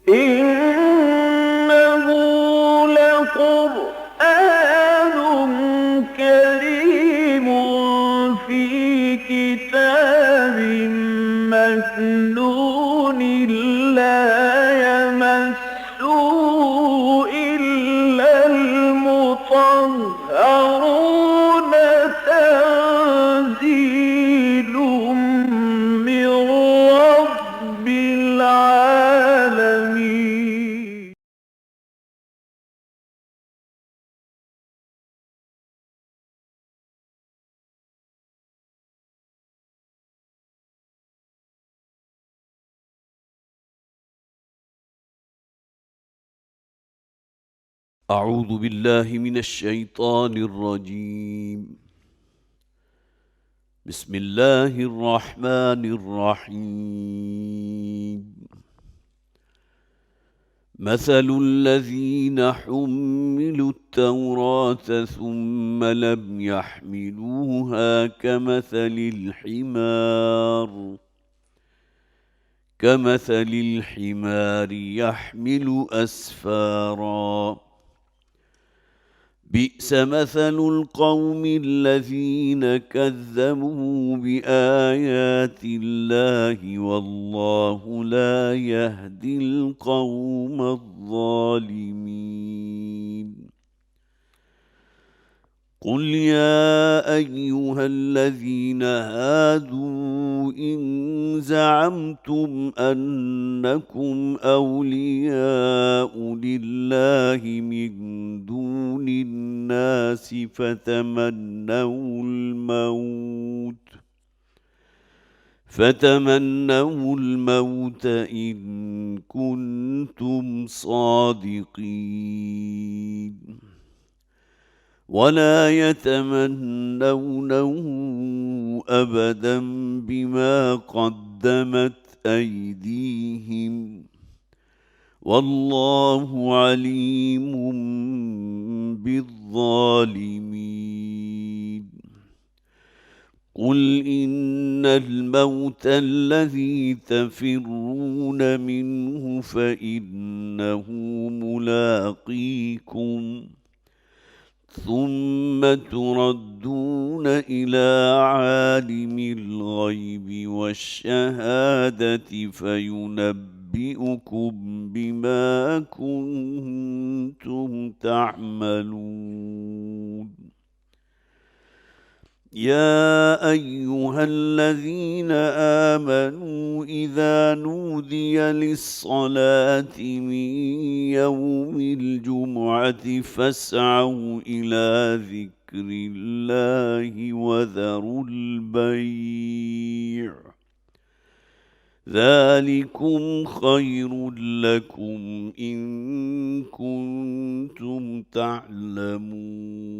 إنه لقرآن كريم في كتاب مكنون لا يمسه إلا المطهرون تنزيل من رب العالمين. أعوذ بالله من الشيطان الرجيم. بسم الله الرحمن الرحيم. مثل الذين حملوا التوراة ثم لم يحملوها كمثل الحمار يحمل أسفاراً. بئس مثل القوم الذين كذبوا بآيات الله والله لا يهدي القوم الظالمين. قل يا أيها الذين هادوا إن زعمتم أنكم أولياء لله من دون الناس فتمنوا الموت إن كنتم صادقين ولا يتمنونه أبدا بما قدمت أيديهم والله عليم بالظالمين. قل إن الموت الذي تفرون منه فإنه ملاقيكم ثم تردون إلى عالم الغيب والشهادة فينبئكم بما كنتم تعملون. يا أيها الذين آمنوا إذا نودي للصلاة من يوم الجمعة فاسعوا إلى ذكر الله وذروا البيع ذلكم خير لكم إن كنتم تعلمون.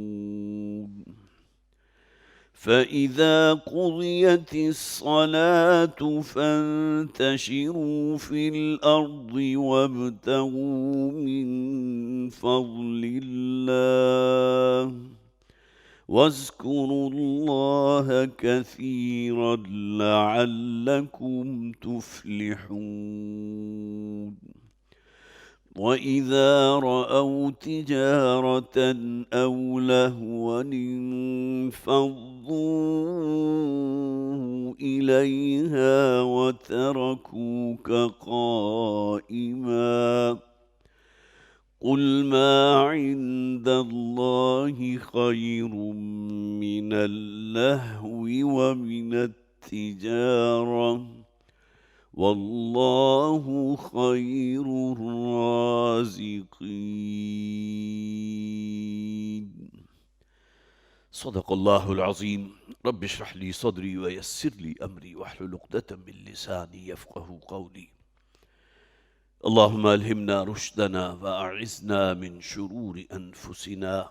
فإذا قضيت الصلاة فانتشروا في الأرض وابتغوا من فضل الله واذكروا الله كثيرا لعلكم تفلحون. وإذا رأوا تجارة أو لهوا انفضوا إليها وتركوك قائما قل ما عند الله خير من اللهو ومن التجارة والله خير الرازقين. صدق الله العظيم. رب اشرح لي صدري ويسر لي أمري واحلل عقدة من لساني يفقه قولي. اللهم ألهمنا رشدنا وأعذنا من شرور أنفسنا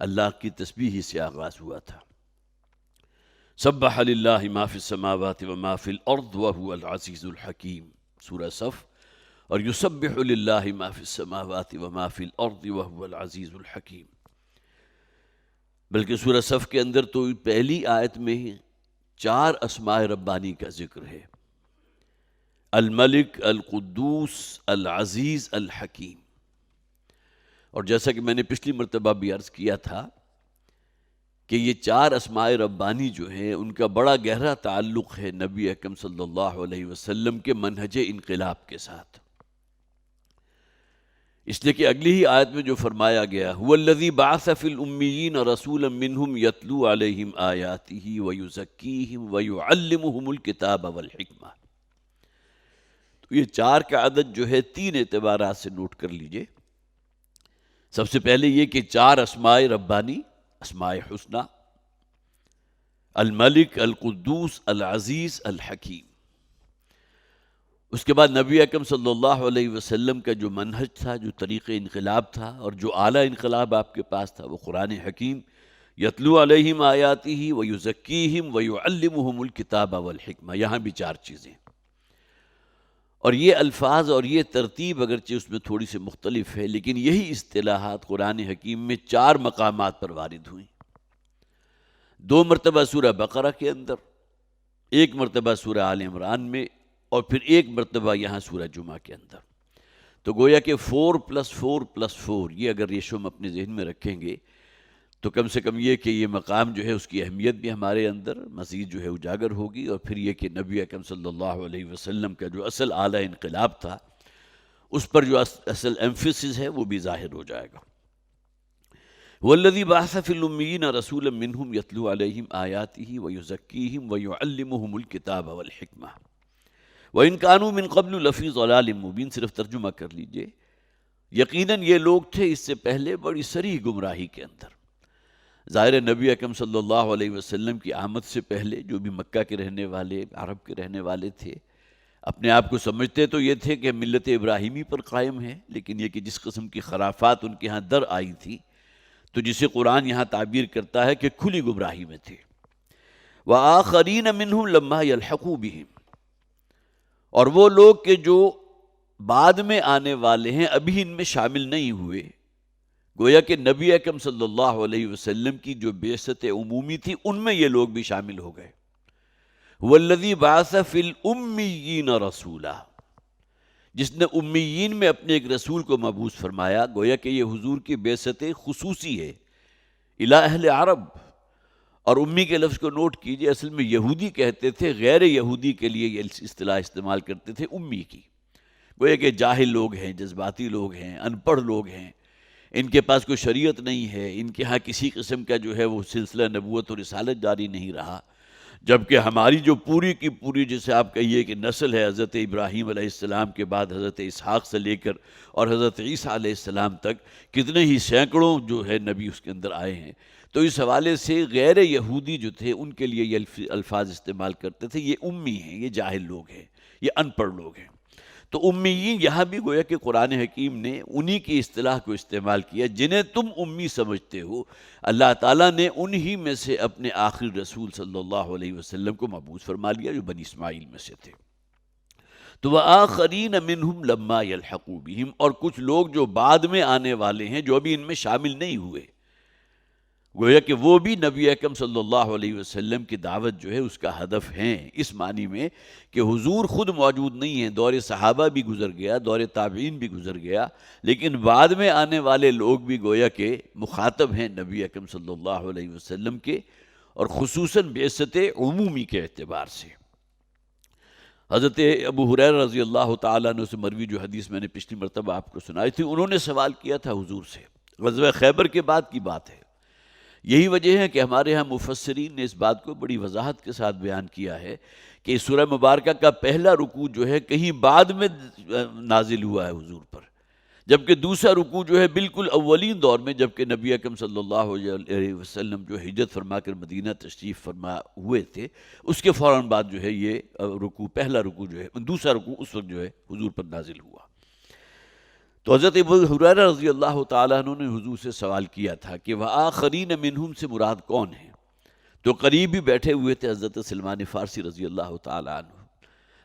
اللہ کی تسبیح ہی سے آغاز ہوا تھا۔ سبح للہ ما فی السماوات وما فی الارض وهو العزیز الحکیم، سورہ صف۔ اور یسبح للہ ما فی السماوات وما فی الارض وهو العزیز الحکیم، بلکہ سورہ صف کے اندر تو پہلی آیت میں ہی 4 اسماء ربانی کا ذکر ہے، الملک، القدوس، العزیز، الحکیم۔ اور جیسا کہ میں نے پچھلی مرتبہ بھی عرض کیا تھا کہ یہ 4 اسماء ربانی جو ہیں ان کا بڑا گہرا تعلق ہے نبی اکرم صلی اللہ علیہ وسلم کے منہج انقلاب کے ساتھ، اس لیے کہ اگلی ہی آیت میں جو فرمایا گیا هو الذی بعث فی الامیین رسولا منہم یتلو علیہم آیاتہ ویزکیہم ویعلمہم الکتاب والحکمہ، تو یہ 4 کا عدد جو ہے 3 اعتبارات سے نوٹ کر لیجئے۔ سب سے پہلے یہ کہ 4 اسماء ربانی، اسماء حسنہ، الملک، القدوس، العزیز، الحکیم۔ اس کے بعد نبی اکرم صلی اللہ علیہ وسلم کا جو منہج تھا، جو طریق انقلاب تھا اور جو اعلیٰ انقلاب آپ کے پاس تھا، وہ قرآن حکیم، یتلو علیہم آیاتہ ویزکیہم ویعلمہم الکتاب والحکمہ، یہاں بھی 4 چیزیں۔ اور یہ الفاظ اور یہ ترتیب اگرچہ اس میں تھوڑی سی مختلف ہے، لیکن یہی اصطلاحات قرآن حکیم میں 4 مقامات پر وارد ہوئیں، 2 مرتبہ سورہ بقرہ کے اندر، 1 مرتبہ سورہ آل عمران میں، اور پھر 1 مرتبہ یہاں سورہ جمعہ کے اندر۔ تو گویا کہ 4+4+4، یہ اگر ریشو ہم اپنے ذہن میں رکھیں گے تو کم سے کم یہ کہ یہ مقام جو ہے اس کی اہمیت بھی ہمارے اندر مزید جو ہے اجاگر ہوگی، اور پھر یہ کہ نبی اکرم صلی اللہ علیہ وسلم کا جو اصل اعلیٰ انقلاب تھا اس پر جو اصل ایمفیسس ہے وہ بھی ظاہر ہو جائے گا۔ والذی بعث فی الامیین رسولا منہم یتلو علیہم آیاتہ ویزکیہم ویعلمہم الکتاب والحکمہ وَإِن كَانُوا مِن قَبْلُ لَفِي ضَلَالٍ مُبِينٍ، صرف ترجمہ کر لیجئے، یقیناً یہ لوگ تھے اس سے پہلے بڑی صریح گمراہی کے اندر۔ ظاہر نبی اکرم صلی اللہ علیہ وسلم کی آمد سے پہلے جو بھی مکہ کے رہنے والے، عرب کے رہنے والے تھے، اپنے آپ کو سمجھتے تو یہ تھے کہ ملت ابراہیمی پر قائم ہیں، لیکن یہ کہ جس قسم کی خرافات ان کے ہاں در آئی تھی، تو جسے قرآن یہاں تعبیر کرتا ہے کہ کھلی گمراہی میں تھے۔ وَآخَرِينَ مِنْهُمْ لَمَّا يَلْحَقُوا بِهِمْ، اور وہ لوگ کہ جو بعد میں آنے والے ہیں ابھی ان میں شامل نہیں ہوئے، گویا کہ نبی اکرم صلی اللہ علیہ وسلم کی جو بعثت عمومی تھی ان میں یہ لوگ بھی شامل ہو گئے۔ والذی بعث فی الامیین رسولا، جس نے امیین میں اپنے ایک رسول کو مبعوث فرمایا، گویا کہ یہ حضور کی بعثت خصوصی ہے الی اہل عرب۔ اور امی کے لفظ کو نوٹ کیجئے، اصل میں یہودی کہتے تھے، غیر یہودی کے لیے یہ اصطلاح استعمال کرتے تھے امی کی، گویا کہ جاہل لوگ ہیں، جذباتی لوگ ہیں، ان پڑھ لوگ ہیں، ان کے پاس کوئی شریعت نہیں ہے، ان کے ہاں کسی قسم کا جو ہے وہ سلسلہ نبوت اور رسالت جاری نہیں رہا، جبکہ ہماری جو پوری کی پوری جسے آپ کہیے کہ نسل ہے حضرت ابراہیم علیہ السلام کے بعد حضرت اسحاق سے لے کر اور حضرت عیسیٰ علیہ السلام تک کتنے ہی سینکڑوں جو ہے نبی اس کے اندر آئے ہیں۔ تو اس حوالے سے غیر یہودی جو تھے ان کے لیے یہ الفاظ استعمال کرتے تھے، یہ امی ہیں، یہ جاہل لوگ ہیں، یہ ان پڑھ لوگ ہیں۔ تو امیین یہاں بھی گویا کہ قرآن حکیم نے انہی کی اصطلاح کو استعمال کیا، جنہیں تم امی سمجھتے ہو، اللہ تعالیٰ نے انہی میں سے اپنے آخری رسول صلی اللہ علیہ وسلم کو مبعوث فرما لیا جو بنی اسماعیل میں سے تھے۔ تو وآخرین منہم لما یلحقوا بہم، اور کچھ لوگ جو بعد میں آنے والے ہیں جو ابھی ان میں شامل نہیں ہوئے، گویا کہ وہ بھی نبی اکرم صلی اللہ علیہ وسلم کی دعوت جو ہے اس کا ہدف ہیں، اس معنی میں کہ حضور خود موجود نہیں ہیں، دور صحابہ بھی گزر گیا، دور تابعین بھی گزر گیا، لیکن بعد میں آنے والے لوگ بھی گویا کہ مخاطب ہیں نبی اکرم صلی اللہ علیہ وسلم کے، اور خصوصاً بعثت عمومی کے اعتبار سے۔ حضرت ابو ہریرہ رضی اللہ تعالیٰ عنہ سے مروی جو حدیث میں نے پچھلی مرتبہ آپ کو سنائی تھی، انہوں نے سوال کیا تھا حضور سے، غزوہ خیبر کے بعد کی بات ہے۔ یہی وجہ ہے کہ ہمارے ہاں مفسرین نے اس بات کو بڑی وضاحت کے ساتھ بیان کیا ہے کہ سورہ مبارکہ کا پہلا رکوع جو ہے کہیں بعد میں نازل ہوا ہے حضور پر، جبکہ دوسرا رکوع جو ہے بالکل اولین دور میں، جبکہ نبی اکرم صلی اللہ علیہ وسلم جو ہجرت فرما کر مدینہ تشریف فرما ہوئے تھے، اس کے فوراً بعد جو ہے یہ رکوع، پہلا رکوع جو ہے، دوسرا رکوع اس وقت جو ہے حضور پر نازل ہوا۔ تو حضرت ابو ہریرہ رضی اللہ تعالیٰ عنہ نے حضور سے سوال کیا تھا کہ وآخرین منہم سے مراد کون ہیں؟ تو قریب ہی بیٹھے ہوئے تھے حضرت سلمان فارسی رضی اللہ تعالیٰ عنہ.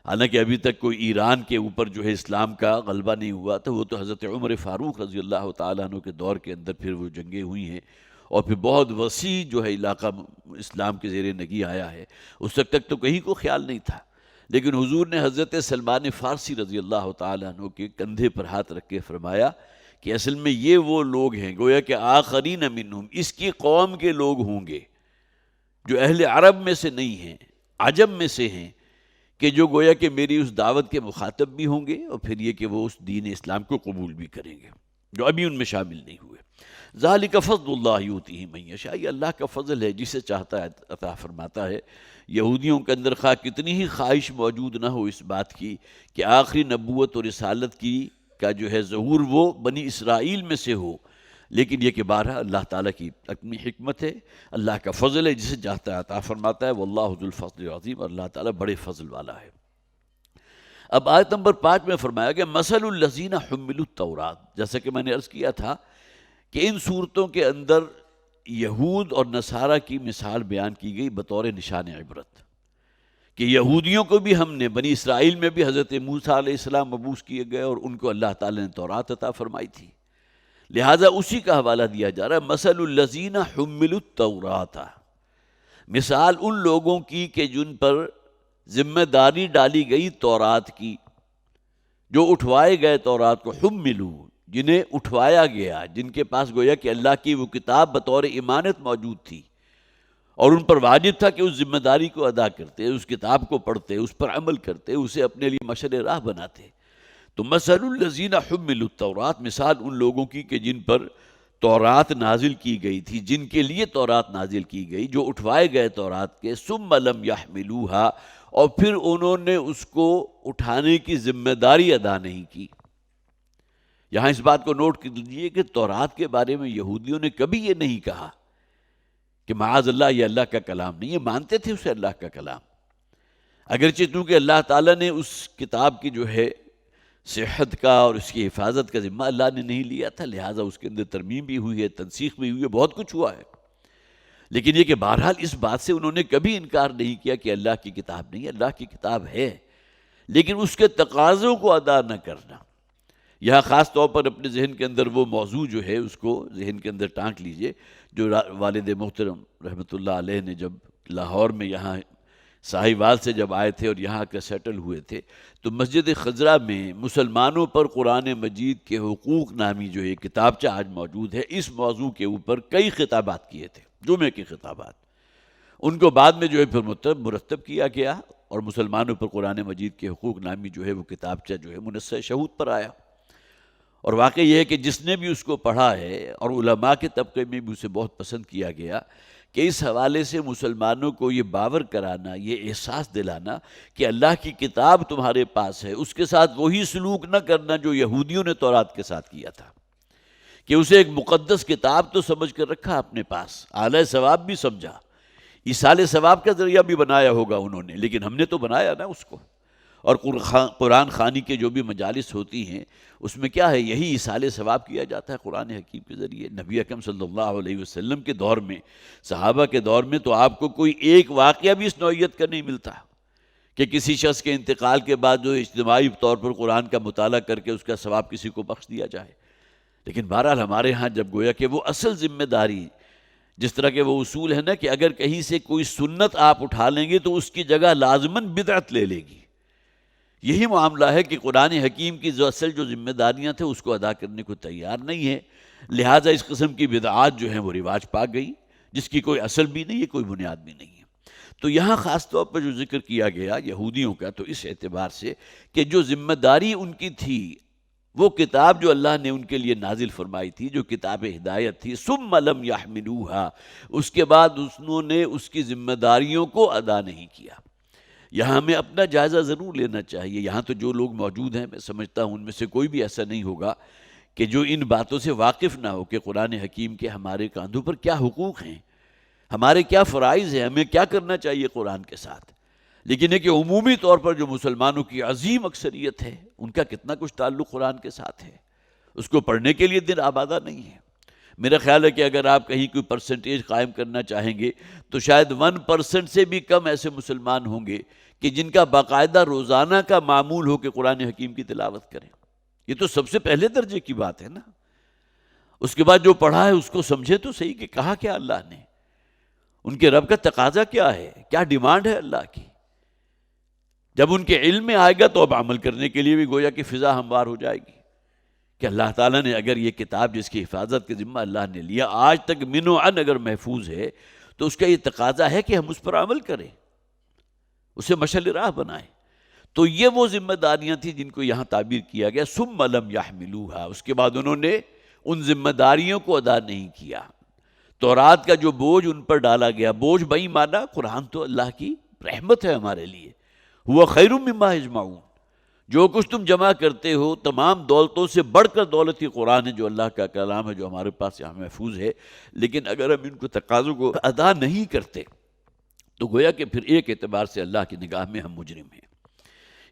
حالانکہ ابھی تک کوئی ایران کے اوپر جو ہے اسلام کا غلبہ نہیں ہوا تھا، وہ تو حضرت عمر فاروق رضی اللہ تعالیٰ عنہ کے دور کے اندر پھر وہ جنگیں ہوئی ہیں، اور پھر بہت وسیع جو ہے علاقہ اسلام کے زیر نگی آیا ہے. اس وقت تک تو کہیں کو خیال نہیں تھا، لیکن حضور نے حضرت سلمان فارسی رضی اللہ تعالیٰ عنہ کے کندھے پر ہاتھ رکھ کے فرمایا کہ اصل میں یہ وہ لوگ ہیں، گویا کہ آخرین منہم، اس کی قوم کے لوگ ہوں گے جو اہل عرب میں سے نہیں ہیں، عجم میں سے ہیں، کہ جو گویا کہ میری اس دعوت کے مخاطب بھی ہوں گے، اور پھر یہ کہ وہ اس دین اسلام کو قبول بھی کریں گے، جو ابھی ان میں شامل نہیں ہوئے. ذالک فضل اللہ یؤتیہ من یشاء، یہ اللہ کا فضل ہے، جسے چاہتا ہے عطا فرماتا ہے. یہودیوں کے اندر خواہ کتنی ہی خواہش موجود نہ ہو اس بات کی کہ آخری نبوت اور رسالت کی کا جو ہے ظہور وہ بنی اسرائیل میں سے ہو، لیکن یہ کہ بارہ اللہ تعالیٰ کی اپنی حکمت ہے، اللہ کا فضل ہے، جسے چاہتا ہے عطا فرماتا ہے. واللہ ذو الفضل العظیم، اللہ تعالیٰ بڑے فضل والا ہے. اب آیت نمبر 5 میں فرمایا کہ مثل الذین حملوا التوراۃ، جیسا کہ میں نے عرض کیا تھا کہ ان صورتوں کے اندر یہود اور نصارہ کی مثال بیان کی گئی بطور نشان عبرت، کہ یہودیوں کو بھی ہم نے، بنی اسرائیل میں بھی حضرت موسیٰ علیہ السلام مبعوث کیے گئے اور ان کو اللہ تعالیٰ نے تورات عطا فرمائی تھی، لہٰذا اسی کا حوالہ دیا جا رہا ہے. مثل الذین حملوا التوراۃ، مثال ان لوگوں کی کہ جن پر ذمہ داری ڈالی گئی تورات کی، جو اٹھوائے گئے تورات کو، حملوا جنہیں اٹھوایا گیا، جن کے پاس گویا کہ اللہ کی وہ کتاب بطور امانت موجود تھی، اور ان پر واجب تھا کہ اس ذمہ داری کو ادا کرتے، اس کتاب کو پڑھتے، اس پر عمل کرتے، اسے اپنے لیے مشعل راہ بناتے. تو مثل الذین حملوا التوراۃ، مثال ان لوگوں کی کہ جن پر تورات نازل کی گئی تھی، جن کے لیے تورات نازل کی گئی، جو اٹھوائے گئے تورات کے، ثم لم یحملوها، اور پھر انہوں نے اس کو اٹھانے کی ذمہ داری ادا نہیں کی. یہاں اس بات کو نوٹ کر لیجیے کہ تورات کے بارے میں یہودیوں نے کبھی یہ نہیں کہا کہ معاذ اللہ یہ اللہ کا کلام نہیں، یہ مانتے تھے اسے اللہ کا کلام، اگرچہ چونکہ اللہ تعالیٰ نے اس کتاب کی جو ہے صحت کا اور اس کی حفاظت کا ذمہ اللہ نے نہیں لیا تھا، لہٰذا اس کے اندر ترمیم بھی ہوئی ہے، تنسیخ بھی ہوئی ہے، بہت کچھ ہوا ہے. لیکن یہ کہ بہرحال اس بات سے انہوں نے کبھی انکار نہیں کیا کہ اللہ کی کتاب نہیں، اللہ کی کتاب ہے، لیکن اس کے تقاضوں کو ادا نہ کرنا. یہاں خاص طور پر اپنے ذہن کے اندر وہ موضوع جو ہے اس کو ذہن کے اندر ٹانک لیجئے، جو والد محترم رحمۃ اللہ علیہ نے جب لاہور میں یہاں ساہیوال سے جب آئے تھے اور یہاں کے سیٹل ہوئے تھے، تو مسجد خضرہ میں مسلمانوں پر قرآن مجید کے حقوق نامی جو یہ کتابچہ آج موجود ہے، اس موضوع کے اوپر کئی خطابات کیے تھے، جمعے کے خطابات. ان کو بعد میں جو ہے پھر مرتب کیا گیا، اور مسلمانوں پر قرآن مجید کے حقوق نامی جو ہے وہ کتابچہ جو ہے منصہ شہود پر آیا. اور واقعی یہ ہے کہ جس نے بھی اس کو پڑھا ہے، اور علماء کے طبقے میں بھی اسے بہت پسند کیا گیا، کہ اس حوالے سے مسلمانوں کو یہ باور کرانا، یہ احساس دلانا کہ اللہ کی کتاب تمہارے پاس ہے، اس کے ساتھ وہی سلوک نہ کرنا جو یہودیوں نے تورات کے ساتھ کیا تھا، کہ اسے ایک مقدس کتاب تو سمجھ کر رکھا اپنے پاس، اعلی ثواب بھی سمجھا، ایصال ثواب کا ذریعہ بھی بنایا ہوگا انہوں نے، لیکن ہم نے تو بنایا نا اس کو. اور قرآن خوانی کے جو بھی مجالس ہوتی ہیں اس میں کیا ہے، یہی ایصال ثواب کیا جاتا ہے قرآن حکیم کے ذریعے. نبی اکرم صلی اللہ علیہ وسلم کے دور میں، صحابہ کے دور میں تو آپ کو کوئی ایک واقعہ بھی اس نوعیت کا نہیں ملتا کہ کسی شخص کے انتقال کے بعد جو اجتماعی طور پر قرآن کا مطالعہ کر کے اس کا ثواب کسی کو بخش دیا جائے. لیکن بہرحال ہمارے ہاں جب گویا کہ وہ اصل ذمہ داری، جس طرح کے وہ اصول ہے نا کہ اگر کہیں سے کوئی سنت آپ اٹھا لیں گے تو اس کی جگہ لازماً بدعت لے لے گی، یہی معاملہ ہے کہ قرآن حکیم کی جو اصل جو ذمہ داریاں تھے اس کو ادا کرنے کو تیار نہیں ہے، لہٰذا اس قسم کی بدعات جو ہیں وہ رواج پا گئی، جس کی کوئی اصل بھی نہیں ہے، کوئی بنیاد بھی نہیں ہے. تو یہاں خاص طور پر جو ذکر کیا گیا یہودیوں کا، تو اس اعتبار سے کہ جو ذمہ داری ان کی تھی، وہ کتاب جو اللہ نے ان کے لیے نازل فرمائی تھی، جو کتاب ہدایت تھی، ثم لم یحملوها، اس کے بعد انہوں نے اس کی ذمہ داریوں کو ادا نہیں کیا. یہاں ہمیں اپنا جائزہ ضرور لینا چاہیے. یہاں تو جو لوگ موجود ہیں، میں سمجھتا ہوں ان میں سے کوئی بھی ایسا نہیں ہوگا کہ جو ان باتوں سے واقف نہ ہو کہ قرآن حکیم کے ہمارے کاندھوں پر کیا حقوق ہیں، ہمارے کیا فرائض ہیں، ہمیں کیا کرنا چاہیے قرآن کے ساتھ. لیکن ہے کہ عمومی طور پر جو مسلمانوں کی عظیم اکثریت ہے، ان کا کتنا کچھ تعلق قرآن کے ساتھ ہے، اس کو پڑھنے کے لیے دن آبادہ نہیں ہے۔ میرا خیال ہے کہ اگر آپ کہیں کوئی پرسنٹیج قائم کرنا چاہیں گے تو شاید 1% سے بھی کم ایسے مسلمان ہوں گے کہ جن کا باقاعدہ روزانہ کا معمول ہو کہ قرآن حکیم کی تلاوت کریں۔ یہ تو سب سے پہلے درجے کی بات ہے نا۔ اس کے بعد جو پڑھا ہے اس کو سمجھے تو صحیح کہ کہا کیا اللہ نے، ان کے رب کا تقاضا کیا ہے، کیا ڈیمانڈ ہے اللہ کی۔ جب ان کے علم میں آئے گا تو اب عمل کرنے کے لیے بھی گویا کہ فضا ہموار ہو جائے گی کہ اللہ تعالیٰ نے اگر یہ کتاب جس کی حفاظت کے ذمہ اللہ نے لیا آج تک من و عن اگر محفوظ ہے تو اس کا یہ تقاضا ہے کہ ہم اس پر عمل کریں، اسے مشعل راہ بنائیں۔ تو یہ وہ ذمہ داریاں تھیں جن کو یہاں تعبیر کیا گیا ثم لم یحملوها، اس کے بعد انہوں نے ان ذمہ داریوں کو ادا نہیں کیا۔ تورات کا جو بوجھ ان پر ڈالا گیا، بوجھ بئی مانا قرآن تو اللہ کی رحمت ہے ہمارے لیے، ہوا خیر مما یجمعون، جو کچھ تم جمع کرتے ہو تمام دولتوں سے بڑھ کر دولت ہی قرآن ہے جو اللہ کا کلام ہے جو ہمارے پاس یہاں محفوظ ہے۔ لیکن اگر ہم ان کو تقاضوں کو ادا نہیں کرتے تو گویا کہ پھر ایک اعتبار سے اللہ کی نگاہ میں ہم مجرم ہیں۔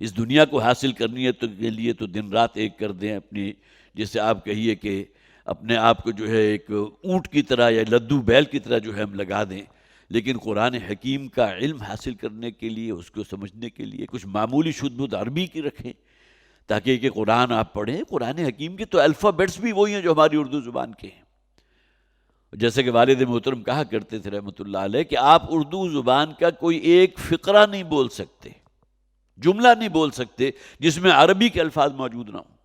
اس دنیا کو حاصل کرنی ہے تو کے لیے تو دن رات ایک کر دیں، اپنی جیسے آپ کہیے کہ اپنے آپ کو جو ہے ایک اونٹ کی طرح یا لدو بیل کی طرح جو ہے ہم لگا دیں، لیکن قرآن حکیم کا علم حاصل کرنے کے لیے، اس کو سمجھنے کے لیے کچھ معمولی شدھ بدھ عربی کی رکھیں تاکہ کہ قرآن آپ پڑھیں۔ قرآن حکیم کے تو الفابیٹس بھی وہی ہیں جو ہماری اردو زبان کے ہیں۔ جیسے کہ والد محترم کہا کرتے تھے رحمۃ اللہ علیہ کہ آپ اردو زبان کا کوئی ایک فقرہ نہیں بول سکتے، جملہ نہیں بول سکتے جس میں عربی کے الفاظ موجود نہ ہوں۔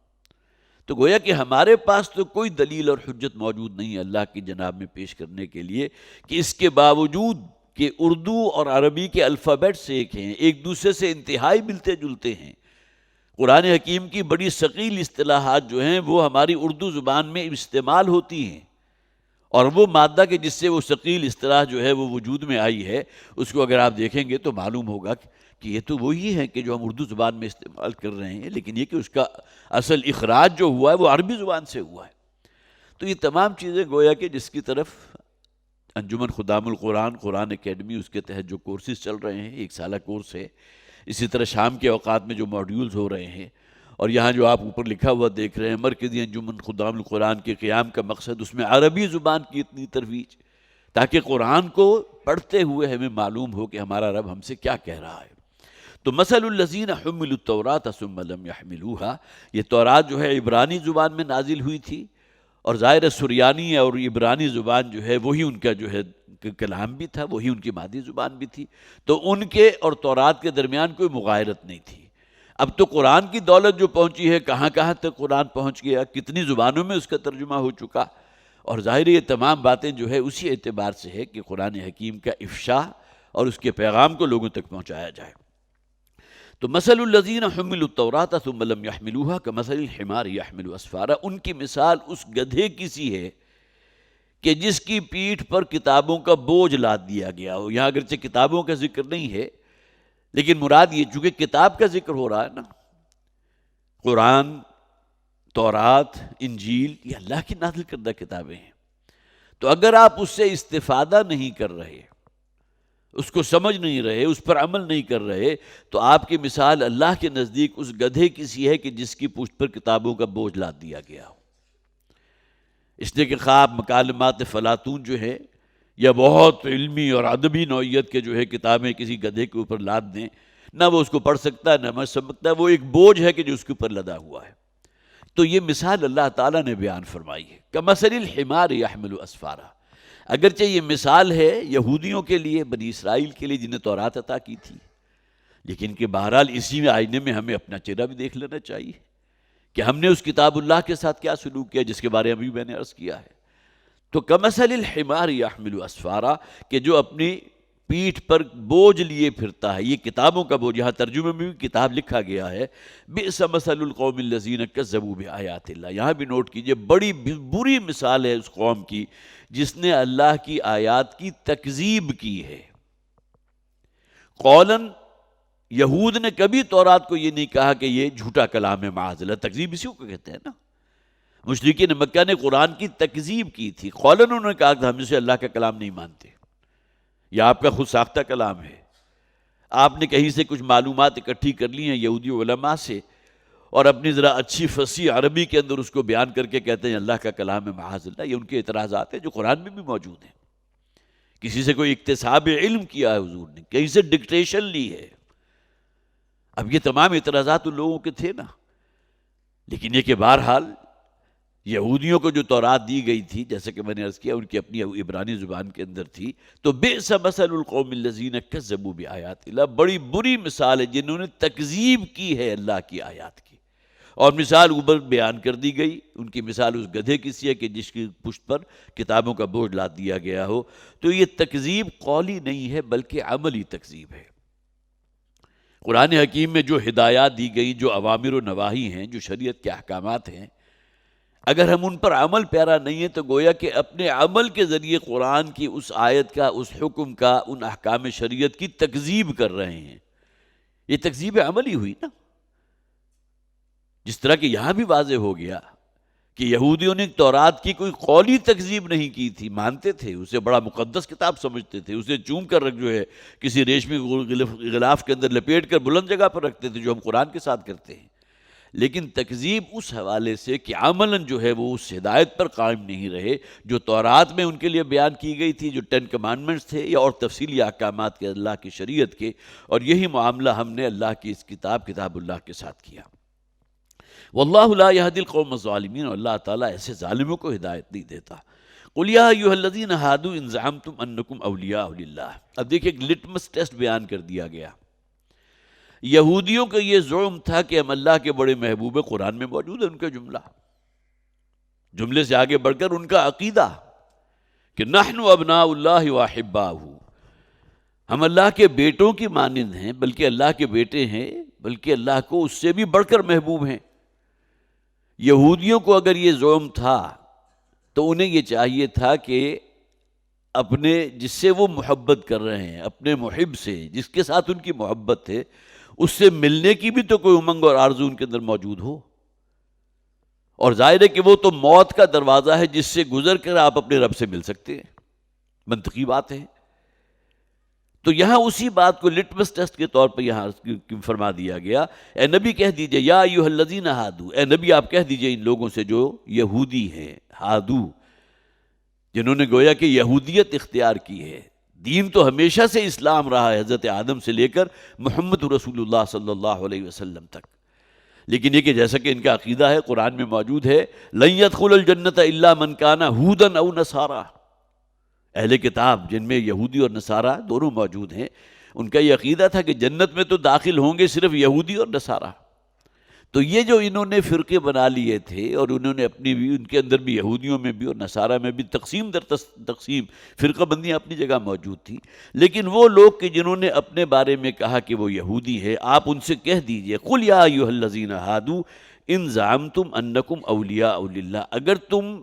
تو گویا کہ ہمارے پاس تو کوئی دلیل اور حجت موجود نہیں ہے اللہ کی جناب میں پیش کرنے کے لیے کہ اس کے باوجود کہ اردو اور عربی کے الفابیٹس ایک ہیں، ایک دوسرے سے انتہائی ملتے جلتے ہیں۔ قرآن حکیم کی بڑی ثقیل اصطلاحات جو ہیں وہ ہماری اردو زبان میں استعمال ہوتی ہیں، اور وہ مادہ کہ جس سے وہ ثقیل اصطلاح جو ہے وہ وجود میں آئی ہے، اس کو اگر آپ دیکھیں گے تو معلوم ہوگا کہ یہ تو وہی ہے کہ جو ہم اردو زبان میں استعمال کر رہے ہیں، لیکن یہ کہ اس کا اصل اخراج جو ہوا ہے وہ عربی زبان سے ہوا ہے۔ تو یہ تمام چیزیں گویا کہ جس کی طرف انجمن خدام القرآن قرآن اکیڈمی اس کے تحت جو کورسز چل رہے ہیں، 1 سالہ کورس ہے، اسی طرح شام کے اوقات میں جو ماڈیولز ہو رہے ہیں، اور یہاں جو آپ اوپر لکھا ہوا دیکھ رہے ہیں مرکزی انجمن خدام القرآن کے قیام کا مقصد، اس میں عربی زبان کی اتنی ترویج تاکہ قرآن کو پڑھتے ہوئے ہمیں معلوم ہو کہ ہمارا رب ہم سے کیا کہہ رہا ہے۔ تو مثل الذین حملوا التوراۃ ثم لم یحملوها، یہ تورات جو ہے عبرانی زبان میں نازل ہوئی تھی، اور ظاہر سریانی اور عبرانی زبان جو ہے وہی ان کا جو ہے کلام بھی تھا، وہی ان کی مادی زبان بھی تھی، تو ان کے اور تورات کے درمیان کوئی مغایرت نہیں تھی۔ اب تو قرآن کی دولت جو پہنچی ہے، کہاں کہاں تک قرآن پہنچ گیا، کتنی زبانوں میں اس کا ترجمہ ہو چکا، اور ظاہر یہ تمام باتیں جو ہے اسی اعتبار سے ہے کہ قرآن حکیم کا افشاء اور اس کے پیغام کو لوگوں تک پہنچایا جائے۔ تو مثل الذین حملوا التوراۃ ثم لم یحملوها کمثل الحمار یحمل اسفارا، ان کی مثال اس گدھے کی سی ہے کہ جس کی پیٹھ پر کتابوں کا بوجھ لاد دیا گیا ہو۔ یہاں اگرچہ کتابوں کا ذکر نہیں ہے، لیکن مراد یہ چونکہ کتاب کا ذکر ہو رہا ہے نا، قرآن، تورات، انجیل، یہ اللہ کی نازل کردہ کتابیں ہیں، تو اگر آپ اس سے استفادہ نہیں کر رہے، اس کو سمجھ نہیں رہے، اس پر عمل نہیں کر رہے، تو آپ کی مثال اللہ کے نزدیک اس گدھے کی سی ہے کہ جس کی پشت پر کتابوں کا بوجھ لاد دیا گیا ہو۔ اس لیے کہ خواب مکالمات فلاطون جو ہے یا بہت علمی اور ادبی نوعیت کے جو ہے کتابیں کسی گدھے کے اوپر لاد دیں، نہ وہ اس کو پڑھ سکتا ہے نہ سمجھتا ہے، وہ ایک بوجھ ہے کہ جو اس کے اوپر لدا ہوا ہے۔ تو یہ مثال اللہ تعالیٰ نے بیان فرمائی ہے کمثل الحمار یحمل اسفارا، اگرچہ یہ مثال ہے یہودیوں کے لیے، بنی اسرائیل کے لیے جنہیں تورات عطا کی تھی، لیکن کہ بہرحال اسی میں آئینے میں ہمیں اپنا چہرہ بھی دیکھ لینا چاہیے کہ ہم نے اس کتاب اللہ کے ساتھ کیا سلوک کیا جس کے بارے میں ابھی میں نے عرض کیا ہے۔ تو کمثل الحمار یحمل اسفارا، کہ جو اپنی پیٹھ پر بوجھ لیے پھرتا ہے، یہ کتابوں کا بوجھ، یہاں ترجمے میں بھی کتاب لکھا گیا ہے، بئس مثل القوم الذین کذبوا بآیات اللہ، یہاں بھی نوٹ کیجئے بڑی بری مثال ہے اس قوم کی جس نے اللہ کی آیات کی تکذیب کی ہے۔ قولاً، یہود نے کبھی تورات کو یہ نہیں کہا کہ یہ جھوٹا کلام ہے، معاذ اللہ، تکذیب اسی کو کہتے ہیں نا۔ مشرکین مکہ نے قرآن کی تکذیب کی تھی، قولاً انہوں نے کہا کہ ہم اسے اللہ کا کلام نہیں مانتے، یہ آپ کا خود ساختہ کلام ہے، آپ نے کہیں سے کچھ معلومات اکٹھی کر لی ہیں یہودی علماء سے، اور اپنی ذرا اچھی فصیح عربی کے اندر اس کو بیان کر کے کہتے ہیں اللہ کا کلام ہے معاذ اللہ. یہ ان کے اعتراضات ہیں جو قرآن میں بھی موجود ہیں. کسی سے کوئی اکتساب علم کیا ہے حضور نے, کہیں سے ڈکٹیشن لی ہے. اب یہ تمام اعتراضات ان لوگوں کے تھے نا. لیکن یہ کہ بہرحال یہودیوں کو جو تورات دی گئی تھی, جیسے کہ میں نے عرض کیا, ان کی اپنی عبرانی زبان کے اندر تھی. تو بئس مثل القوم الذین کذبوا بآیات اللہ, بڑی بری مثال ہے جنہوں نے تکذیب کی ہے اللہ کی آیات کی. اور مثال اوپر بیان کر دی گئی. ان کی مثال اس گدھے کی سی ہے کہ جس کی پشت پر کتابوں کا بوجھ لاد دیا گیا ہو. تو یہ تکذیب قولی نہیں ہے بلکہ عملی تکذیب ہے. قرآن حکیم میں جو ہدایات دی گئی, جو اوامر و نواہی ہیں, جو شریعت کے احکامات ہیں, اگر ہم ان پر عمل پیرا نہیں ہے تو گویا کہ اپنے عمل کے ذریعے قرآن کی اس آیت کا, اس حکم کا, ان احکام شریعت کی تکذیب کر رہے ہیں. یہ تکذیب عملی ہوئی نا. جس طرح کہ یہاں بھی واضح ہو گیا کہ یہودیوں نے تورات کی کوئی قولی تکذیب نہیں کی تھی, مانتے تھے, اسے بڑا مقدس کتاب سمجھتے تھے, اسے چوم کر رکھ جو ہے کسی ریشمی غلاف کے اندر لپیٹ کر بلند جگہ پر رکھتے تھے, جو ہم قرآن کے ساتھ کرتے ہیں. لیکن تکذیب اس حوالے سے کہ عملاً جو ہے وہ اس ہدایت پر قائم نہیں رہے جو تورات میں ان کے لیے بیان کی گئی تھی, جو 10 کمانڈمنٹس تھے یا اور تفصیلی احکامات کے اللہ کی شریعت کے. اور یہی معاملہ ہم نے اللہ کی اس کتاب اللہ کے ساتھ کیا. واللہ لا یہدی القوم الظالمین, اور اللہ تعالیٰ ایسے ظالموں کو ہدایت نہیں دیتا. قل یا ایھا الذین ھادوا ان زعمتم انکم اولیاء للہ. اب دیکھیں ایک لٹمس ٹیسٹ بیان کر دیا گیا. یہودیوں کا یہ زعم تھا کہ ہم اللہ کے بڑے محبوب, قرآن میں موجود ہے ان کا جملے سے آگے بڑھ کر ان کا عقیدہ کہ نحن ابناء اللہ واحباہ, ہم اللہ کے بیٹوں کی مانند ہیں, بلکہ اللہ کے بیٹے ہیں, بلکہ اللہ کو اس سے بھی بڑھ کر محبوب ہیں. یہودیوں کو اگر یہ زعم تھا تو انہیں یہ چاہیے تھا کہ اپنے جس سے وہ محبت کر رہے ہیں, اپنے محب سے جس کے ساتھ ان کی محبت ہے, اس سے ملنے کی بھی تو کوئی امنگ اور آرزو ان کے اندر موجود ہو. اور ظاہر ہے کہ وہ تو موت کا دروازہ ہے جس سے گزر کر آپ اپنے رب سے مل سکتے ہیں. منطقی بات ہے. تو یہاں اسی بات کو لٹمس ٹیسٹ کے طور پر یہاں فرما دیا گیا, اے نبی کہہ دیجئے یا ایھا الذین ھادوا, اے نبی آپ کہہ دیجئے ان لوگوں سے جو یہودی ہیں, ہادو, جنہوں نے گویا کہ یہودیت اختیار کی ہے. دین تو ہمیشہ سے اسلام رہا ہے, حضرت آدم سے لے کر محمد رسول اللہ صلی اللہ علیہ وسلم تک. لیکن یہ کہ جیسا کہ ان کا عقیدہ ہے, قرآن میں موجود ہے, لن يدخل الجنۃ الا من کان ھودا او نصارا. اہل کتاب جن میں یہودی اور نصارہ دونوں موجود ہیں, ان کا یہ عقیدہ تھا کہ جنت میں تو داخل ہوں گے صرف یہودی اور نصارہ. تو یہ جو انہوں نے فرقے بنا لیے تھے, اور انہوں نے اپنی بھی, ان کے اندر بھی یہودیوں میں بھی اور نصارہ میں بھی تقسیم در تقسیم فرقہ بندیاں اپنی جگہ موجود تھیں. لیکن وہ لوگ کہ جنہوں نے اپنے بارے میں کہا کہ وہ یہودی ہے, آپ ان سے کہہ دیجئے قل یا ایھا الذین ھادوا ان زعمتم انکم اولیاء للہ, اگر تم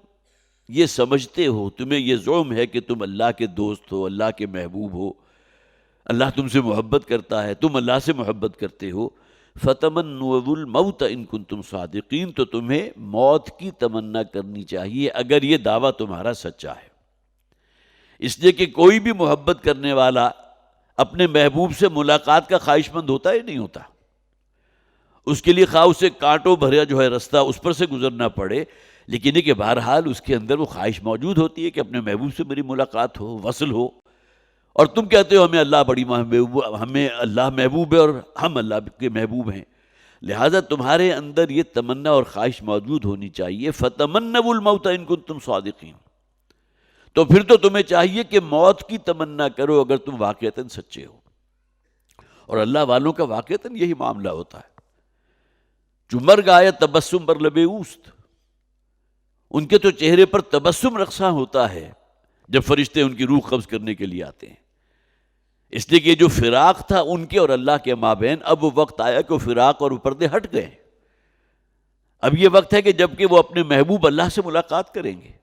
یہ سمجھتے ہو, تمہیں یہ زعم ہے کہ تم اللہ کے دوست ہو, اللہ کے محبوب ہو, اللہ تم سے محبت کرتا ہے, تم اللہ سے محبت کرتے ہو, فَتَمَنُّوا الْمَوْتَ إِن كُنتُمْ صَادِقِينَ, تو تمہیں موت کی تمنا کرنی چاہیے اگر یہ دعویٰ تمہارا سچا ہے. اس لیے کہ کوئی بھی محبت کرنے والا اپنے محبوب سے ملاقات کا خواہش مند ہوتا ہی نہیں ہوتا. اس کے لیے خواہ اسے کانٹوں بھرا جو ہے رستہ اس پر سے گزرنا پڑے, لیکن یہ کہ بہرحال اس کے اندر وہ خواہش موجود ہوتی ہے کہ اپنے محبوب سے میری ملاقات ہو, وصل ہو. اور تم کہتے ہو ہمیں اللہ بڑی محبوب, ہمیں اللہ محبوب ہے اور ہم اللہ کے محبوب ہیں, لہذا تمہارے اندر یہ تمنا اور خواہش موجود ہونی چاہیے. فَتَمَنَّوُا الْمَوْتَ إِن كُنتُمْ صَادِقِينَ, تو پھر تو تمہیں چاہیے کہ موت کی تمنا کرو اگر تم واقعتاً سچے ہو. اور اللہ والوں کا واقعتاً یہی معاملہ ہوتا ہے. جو مرگ آیا تبسم پر لب اوست, ان کے تو چہرے پر تبسم رقصاں ہوتا ہے جب فرشتے ان کی روح قبض کرنے کے لیے آتے ہیں. اس لیے کہ جو فراق تھا ان کے اور اللہ کے مابین, اب وہ وقت آیا کہ وہ فراق اور وہ پردے ہٹ گئے. اب یہ وقت ہے کہ جب کہ وہ اپنے محبوب اللہ سے ملاقات کریں گے.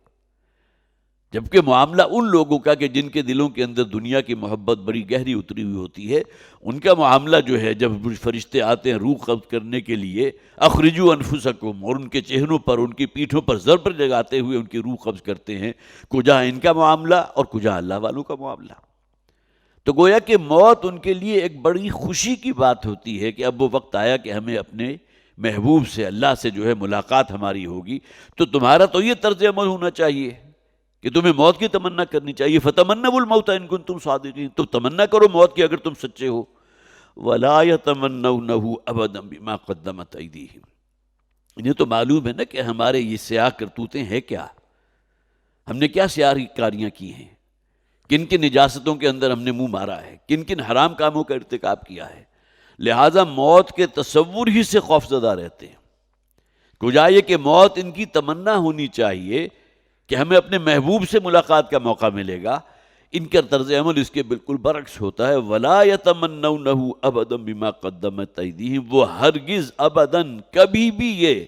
جبکہ معاملہ ان لوگوں کا کہ جن کے دلوں کے اندر دنیا کی محبت بڑی گہری اتری ہوئی ہوتی ہے, ان کا معاملہ جو ہے جب فرشتے آتے ہیں روح قبض کرنے کے لیے, اخرجوا انفسکم, اور ان کے چہروں پر, ان کی پیٹھوں پر ضرب لگاتے ہوئے ان کی روح قبض کرتے ہیں. کجا ان کا معاملہ اور کجا اللہ والوں کا معاملہ. تو گویا کہ موت ان کے لیے ایک بڑی خوشی کی بات ہوتی ہے کہ اب وہ وقت آیا کہ ہمیں اپنے محبوب سے، اللہ سے جو ہے ملاقات ہماری ہوگی، تو تمہارا تو یہ طرز عمل ہونا چاہیے کہ تمہیں موت کی تمنا کرنی چاہیے۔ فَتَمَنَّوُا الْمَوْتَ إِن كُنتُمْ صَادِقِينَ، تم تمنا کرو موت کی اگر تم سچے ہو۔ وَلَا يَتَمَنَّوْنَهُ أَبَدًا بِمَا قَدَّمَتْ أَيْدِيهِمْ، انہیں تو معلوم ہے نا کہ ہمارے یہ سیاہ کرتوتیں ہیں کیا، ہم نے کیا سیاہ کاریاں کی ہیں، کن کن نجاستوں کے اندر ہم نے منہ مارا ہے، کن کن حرام کاموں کا ارتکاب کیا ہے، لہٰذا موت کے تصور ہی سے خوف زدہ رہتے ہیں۔ کجا یہ کہ موت ان کی تمنا ہونی چاہیے کہ ہمیں اپنے محبوب سے ملاقات کا موقع ملے گا، ان کا طرز عمل اس کے بالکل برعکس ہوتا ہے۔ وَلَا يَتَمَنَّوْنَهُ أَبَدًا بِمَا قَدَّمَتْ أَيْدِيهِمْ، وہ ہرگز ابداً کبھی بھی، یہ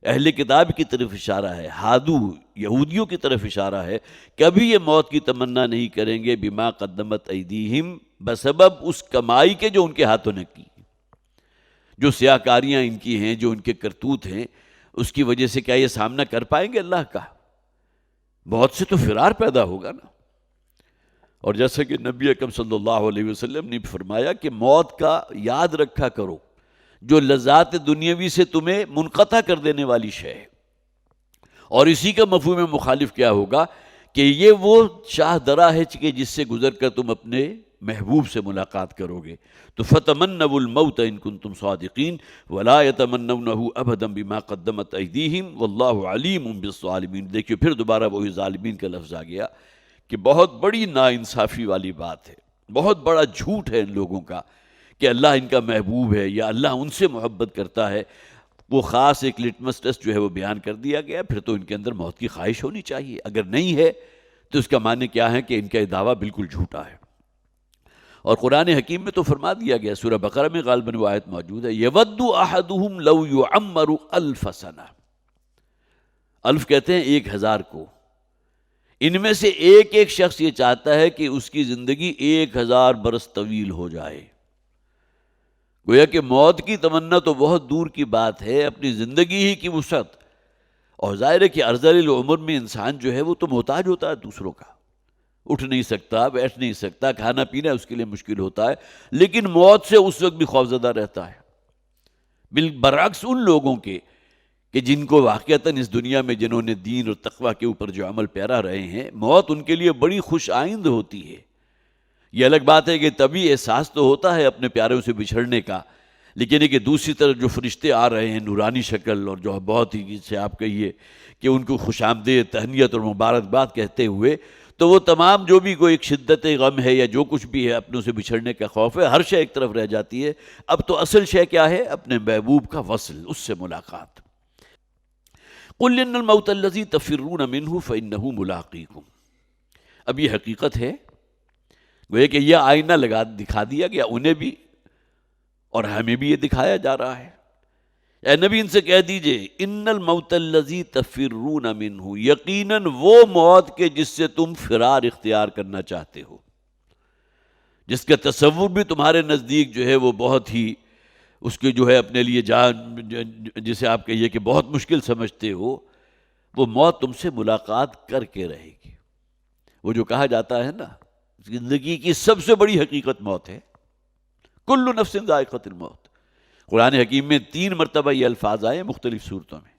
اہل کتاب کی طرف اشارہ ہے، ہادو یہودیوں کی طرف اشارہ ہے، کبھی یہ موت کی تمنا نہیں کریں گے بما قدمت ایدیہم، بسبب اس کمائی کے جو ان کے ہاتھوں نے کی، جو سیاہ کاریاں ان کی ہیں، جو ان کے کرتوت ہیں، اس کی وجہ سے کیا یہ سامنا کر پائیں گے اللہ کا؟ موت سے تو فرار پیدا ہوگا نا۔ اور جیسا کہ نبی اکرم صلی اللہ علیہ وسلم نے فرمایا کہ موت کا یاد رکھا کرو، جو لذات دنیاوی سے تمہیں منقطع کر دینے والی شے ہے۔ اور اسی کا مفہوم مخالف کیا ہوگا کہ یہ وہ شاہ درا ہے کہ جس سے گزر کر تم اپنے محبوب سے ملاقات کرو گے۔ تو فَتَمَنَّوُا الْمَوْتَ إِن كُنتُمْ صَادِقِينَ وَلَا يَتَمَنَّوْنَهُ أَبَدًا بِمَا قَدَّمَتْ أَيْدِيهِمْ وَاللَّهُ عَلِيمٌ بِالظَّالِمِينَ۔ دیکھیے پھر دوبارہ وہی ظالمین کا لفظ آ گیا کہ بہت بڑی ناانصافی والی بات ہے، بہت بڑا جھوٹ ہے ان لوگوں کا کہ اللہ ان کا محبوب ہے یا اللہ ان سے محبت کرتا ہے۔ وہ خاص ایک لٹمس ٹیسٹ جو ہے وہ بیان کر دیا گیا، پھر تو ان کے اندر موت کی خواہش ہونی چاہیے، اگر نہیں ہے تو اس کا معنی کیا ہے کہ ان کا یہ دعویٰ بالکل جھوٹا ہے۔ اور قرآن حکیم میں تو فرما دیا گیا، سورہ بقرہ میں غالباً وہ آیت موجود ہے، یَوَدُّ أَحَدُهُمْ لَوْ يُعَمَّرُ أَلْفَ سَنَةٍ، الف کہتے ہیں 1000 کو، ان میں سے ایک ایک شخص یہ چاہتا ہے کہ اس کی زندگی 1000 برس طویل ہو جائے۔ گویا کہ موت کی تمنا تو بہت دور کی بات ہے، اپنی زندگی ہی کی وسعت، اور ظاہر ہے کہ ارذل العمر میں انسان جو ہے وہ تو محتاج ہوتا ہے دوسروں کا، اٹھ نہیں سکتا، بیٹھ نہیں سکتا، کھانا پینا اس کے لیے مشکل ہوتا ہے، لیکن موت سے اس وقت بھی خوفزدہ رہتا ہے، برعکس ان لوگوں کے کہ جن کو واقعتاً اس دنیا میں جنہوں نے دین اور تقویٰ کے اوپر جو عمل پیرا رہے ہیں، موت ان کے لیے بڑی خوش آئند ہوتی ہے۔ یہ الگ بات ہے کہ طبعی احساس تو ہوتا ہے اپنے پیاروں سے بچھڑنے کا، لیکن یہ کہ دوسری طرف جو فرشتے آ رہے ہیں نورانی شکل، اور جو بہت ہی جسے آپ کہیے کہ ان کو خوش آمدید تہنیت اور مبارکباد کہتے ہوئے، تو وہ تمام جو بھی کوئی ایک شدت غم ہے یا جو کچھ بھی ہے، اپنوں سے بچھڑنے کا خوف ہے، ہر شے ایک طرف رہ جاتی ہے۔ اب تو اصل شے کیا ہے؟ اپنے محبوب کا وصل، اس سے ملاقات۔ قُلْ إِنَّ الْمَوْتَ الَّذِي تَفِرُّونَ مِنْهُ فَإِنَّهُ مُلَاقِيكُمْ۔ اب یہ حقیقت ہے، گویا کہ یہ آئینہ دکھا دیا گیا انہیں بھی اور ہمیں بھی یہ دکھایا جا رہا ہے۔ اے نبی ان سے کہہ دیجئے، ان الموت الذی تفرون منہ، یقیناً وہ موت کے جس سے تم فرار اختیار کرنا چاہتے ہو، جس کا تصور بھی تمہارے نزدیک جو ہے وہ بہت ہی اس کے جو ہے اپنے لیے جان، جسے آپ کہیے کہ بہت مشکل سمجھتے ہو، وہ موت تم سے ملاقات کر کے رہے گی۔ وہ جو کہا جاتا ہے نا، زندگی کی سب سے بڑی حقیقت موت ہے، کل نفس ذائقۃ الموت۔ قرآن حکیم میں 3 مرتبہ یہ الفاظ آئے مختلف صورتوں میں،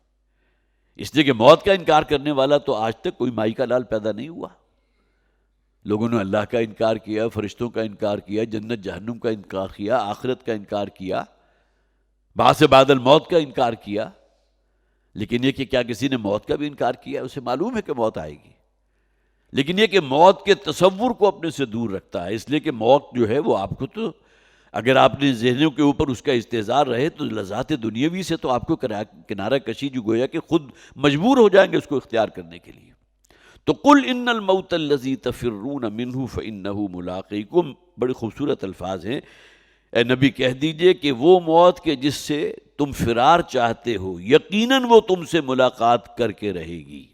اس لیے کہ موت کا انکار کرنے والا تو آج تک کوئی مائی کا لال پیدا نہیں ہوا۔ لوگوں نے اللہ کا انکار کیا، فرشتوں کا انکار کیا، جنت جہنم کا انکار کیا، آخرت کا انکار کیا، بعد سے بعد الموت کا انکار کیا، لیکن یہ کہ کیا کسی نے موت کا بھی انکار کیا؟ اسے معلوم ہے کہ موت آئے گی، لیکن یہ کہ موت کے تصور کو اپنے سے دور رکھتا ہے، اس لیے کہ موت جو ہے وہ آپ کو تو اگر آپ نے ذہنوں کے اوپر اس کا استحضار رہے تو لذات دنیاوی سے تو آپ کو کنارہ کشی جو گویا کہ خود مجبور ہو جائیں گے اس کو اختیار کرنے کے لیے۔ تو قل ان الموت الذی تفرون منہ فانہ ملاقیکم، بڑے خوبصورت الفاظ ہیں۔ اے نبی کہہ دیجئے کہ وہ موت کے جس سے تم فرار چاہتے ہو، یقیناً وہ تم سے ملاقات کر کے رہے گی۔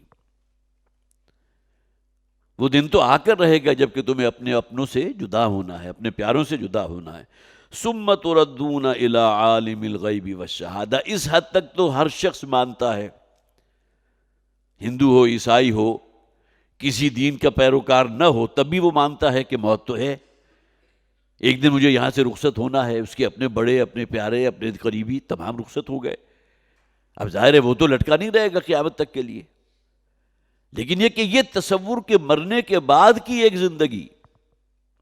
وہ دن تو آ کر رہے گا جب کہ تمہیں اپنے اپنوں سے جدا ہونا ہے، اپنے پیاروں سے جدا ہونا ہے۔ ثم تردون الی عالم الغیب والشہادہ، اس حد تک تو ہر شخص مانتا ہے، ہندو ہو، عیسائی ہو، کسی دین کا پیروکار نہ ہو، تب بھی وہ مانتا ہے کہ موت تو ہے۔ ایک دن مجھے یہاں سے رخصت ہونا ہے، اس کے اپنے بڑے، اپنے پیارے، اپنے قریبی تمام رخصت ہو گئے. اب ظاہر ہے وہ تو لٹکا نہیں رہے گا قیامت تک کے لیے. لیکن یہ کہ یہ تصور کہ مرنے کے بعد کی ایک زندگی،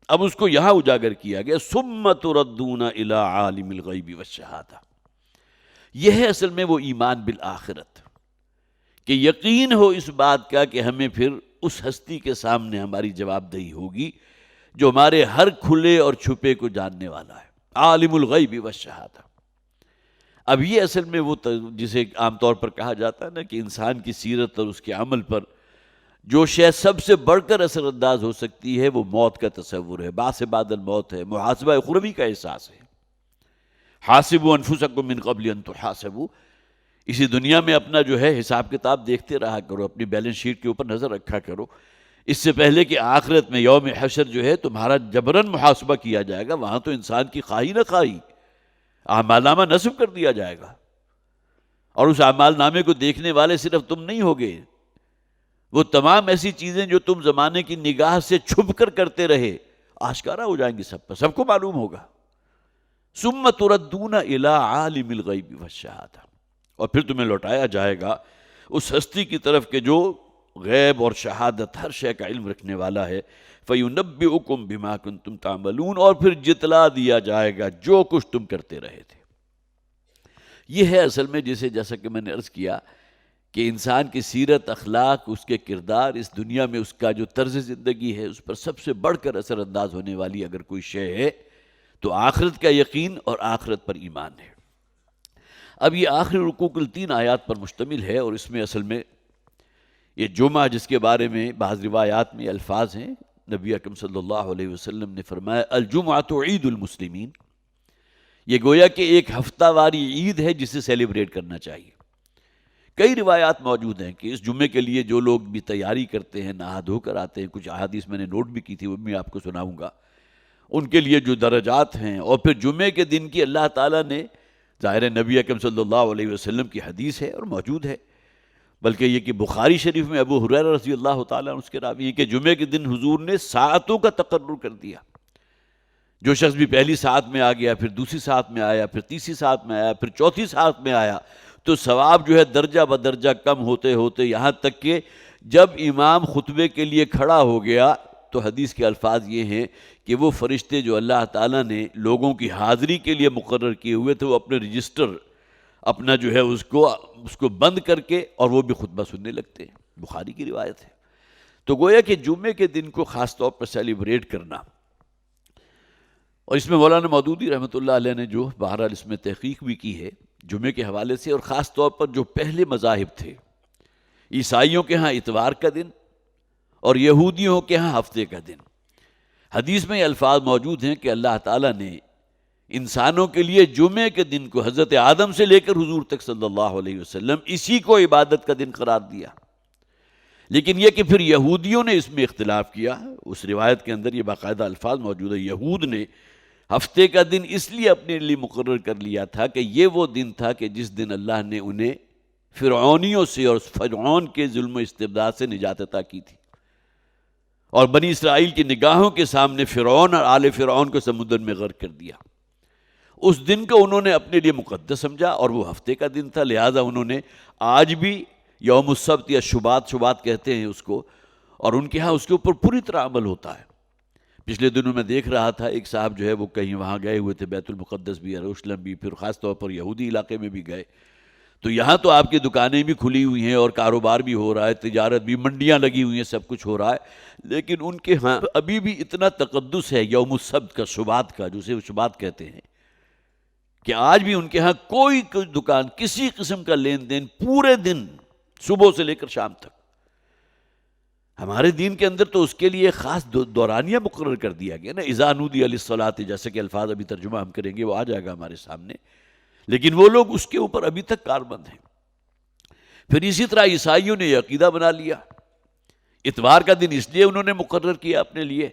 اب اس کو یہاں اجاگر کیا گیا، ثم تردون الی عالم الغیب والشہادہ. یہ ہے اصل میں وہ ایمان بالآخرت، کہ یقین ہو اس بات کا کہ ہمیں پھر اس ہستی کے سامنے ہماری جواب دہی ہوگی جو ہمارے ہر کھلے اور چھپے کو جاننے والا ہے، عالم الغیب والشہادہ. اب یہ اصل میں وہ جسے عام طور پر کہا جاتا ہے نا کہ انسان کی سیرت اور اس کے عمل پر جو شے سب سے بڑھ کر اثر انداز ہو سکتی ہے وہ موت کا تصور ہے، بعث بعد الموت ہے، محاسبہ اخروی کا احساس ہے. حاسبوا انفسکم من قبل ان تحاسبوا. اسی دنیا میں اپنا جو ہے حساب کتاب دیکھتے رہا کرو، اپنی بیلنس شیٹ کے اوپر نظر رکھا کرو، اس سے پہلے کہ آخرت میں یوم حشر جو ہے تمہارا جبراً محاسبہ کیا جائے گا. وہاں تو انسان کی خواہی نہ خواہی اعمال نامہ نصب کر دیا جائے گا، اور اس اعمال نامے کو دیکھنے والے صرف تم نہیں ہوگے، وہ تمام ایسی چیزیں جو تم زمانے کی نگاہ سے چھپ کر کرتے رہے آشکارا ہو جائیں گی، سب پر، سب کو معلوم ہوگا. ثم تردون الی عالم الغیب والشہادہ. اور پھر تمہیں لوٹایا جائے گا اس ہستی کی طرف کہ جو غیب اور شہادت ہر شے کا علم رکھنے والا ہے. فَيُنَبِّئُكُم بِمَا كُنتُمْ تَعْمَلُونَ. اور پھر جتلا دیا جائے گا جو کچھ تم کرتے رہے تھے. یہ ہے اصل میں جسے جیسا کہ میں نے عرض کیا کہ انسان کی سیرت، اخلاق، اس کے کردار، اس دنیا میں اس کا جو طرز زندگی ہے، اس پر سب سے بڑھ کر اثر انداز ہونے والی اگر کوئی شے ہے تو آخرت کا یقین اور آخرت پر ایمان ہے. اب یہ آخری رکوع کل 3 آیات پر مشتمل ہے، اور اس میں اصل میں یہ جمعہ جس کے بارے میں بعض روایات میں الفاظ ہیں، نبی اکرم صلی اللہ علیہ وسلم نے فرمایا الجمعۃ عید المسلمین. یہ گویا کہ ایک ہفتہ واری عید ہے جسے سیلیبریٹ کرنا چاہیے. کئی روایات موجود ہیں کہ اس جمعے کے لیے جو لوگ بھی تیاری کرتے ہیں، نہا دھو کر آتے ہیں، کچھ احادیث میں نے نوٹ بھی کی تھی، وہ بھی آپ کو سناؤں گا، ان کے لیے جو درجات ہیں. اور پھر جمعے کے دن کی اللہ تعالیٰ نے، ظاہر نبی اکرم صلی اللہ علیہ وسلم کی حدیث ہے اور موجود ہے، بلکہ یہ کہ بخاری شریف میں ابو ہریرہ رضی اللہ تعالیٰ عنہ اس کے راوی ہے کہ جمعے کے دن حضور نے ساعتوں کا تقرر کر دیا. جو شخص بھی پہلی ساعت میں آ گیا، پھر دوسری ساعت میں آیا، پھر تیسری ساعت میں آیا، پھر چوتھی ساعت میں آیا، تو ثواب جو ہے درجہ بدرجہ کم ہوتے ہوتے یہاں تک کہ جب امام خطبے کے لیے کھڑا ہو گیا تو حدیث کے الفاظ یہ ہیں کہ وہ فرشتے جو اللہ تعالیٰ نے لوگوں کی حاضری کے لیے مقرر کیے ہوئے تھے، وہ اپنے رجسٹر اپنا جو ہے اس کو بند کر کے اور وہ بھی خطبہ سننے لگتے ہیں. بخاری کی روایت ہے. تو گویا کہ جمعے کے دن کو خاص طور پر سیلیبریٹ کرنا، اور اس میں مولانا مودودی رحمۃ اللہ علیہ نے جو بہرحال اس میں تحقیق بھی کی ہے جمعے کے حوالے سے، اور خاص طور پر جو پہلے مذاہب تھے، عیسائیوں کے ہاں اتوار کا دن اور یہودیوں کے ہاں ہفتے کا دن. حدیث میں یہ الفاظ موجود ہیں کہ اللہ تعالیٰ نے انسانوں کے لیے جمعے کے دن کو حضرت آدم سے لے کر حضور تک صلی اللہ علیہ وسلم اسی کو عبادت کا دن قرار دیا. لیکن یہ کہ پھر یہودیوں نے اس میں اختلاف کیا. اس روایت کے اندر یہ باقاعدہ الفاظ موجود ہے، یہود نے ہفتے کا دن اس لیے اپنے لیے مقرر کر لیا تھا کہ یہ وہ دن تھا کہ جس دن اللہ نے انہیں فرعونیوں سے اور فرعون کے ظلم و استبداد سے نجات عطا کی تھی، اور بنی اسرائیل کی نگاہوں کے سامنے فرعون اور آل فرعون کو سمندر میں غرق کر دیا. اس دن کو انہوں نے اپنے لیے مقدس سمجھا اور وہ ہفتے کا دن تھا. لہٰذا انہوں نے آج بھی یوم السبت یا شبات کہتے ہیں اس کو، اور ان کے ہاں اس کے اوپر پوری طرح عمل ہوتا ہے. پچھلے دنوں میں دیکھ رہا تھا ایک صاحب جو ہے وہ کہیں وہاں گئے ہوئے تھے، بیت المقدس بھی، یروشلم بھی، پھر خاص طور پر یہودی علاقے میں بھی گئے. تو یہاں تو آپ کی دکانیں بھی کھلی ہوئی ہیں اور کاروبار بھی ہو رہا ہے، تجارت بھی، منڈیاں لگی ہوئی ہیں، سب کچھ ہو رہا ہے. لیکن ان کے ہاں ابھی بھی اتنا تقدس ہے یوم السبت کا، شبات کا، جسے شبات کہتے ہیں، کہ آج بھی ان کے ہاں کوئی دکان کسی قسم کا لین دین پورے دن صبح سے لے کر شام تک. ہمارے دین کے اندر تو اس کے لیے خاص دورانیہ مقرر کر دیا گیا نا، اذا نودی للصلاۃ، جیسے کہ الفاظ ابھی ترجمہ ہم کریں گے وہ آ جائے گا ہمارے سامنے. لیکن وہ لوگ اس کے اوپر ابھی تک کاربند ہیں. پھر اسی طرح عیسائیوں نے یہ عقیدہ بنا لیا. اتوار کا دن اس لیے انہوں نے مقرر کیا اپنے لیے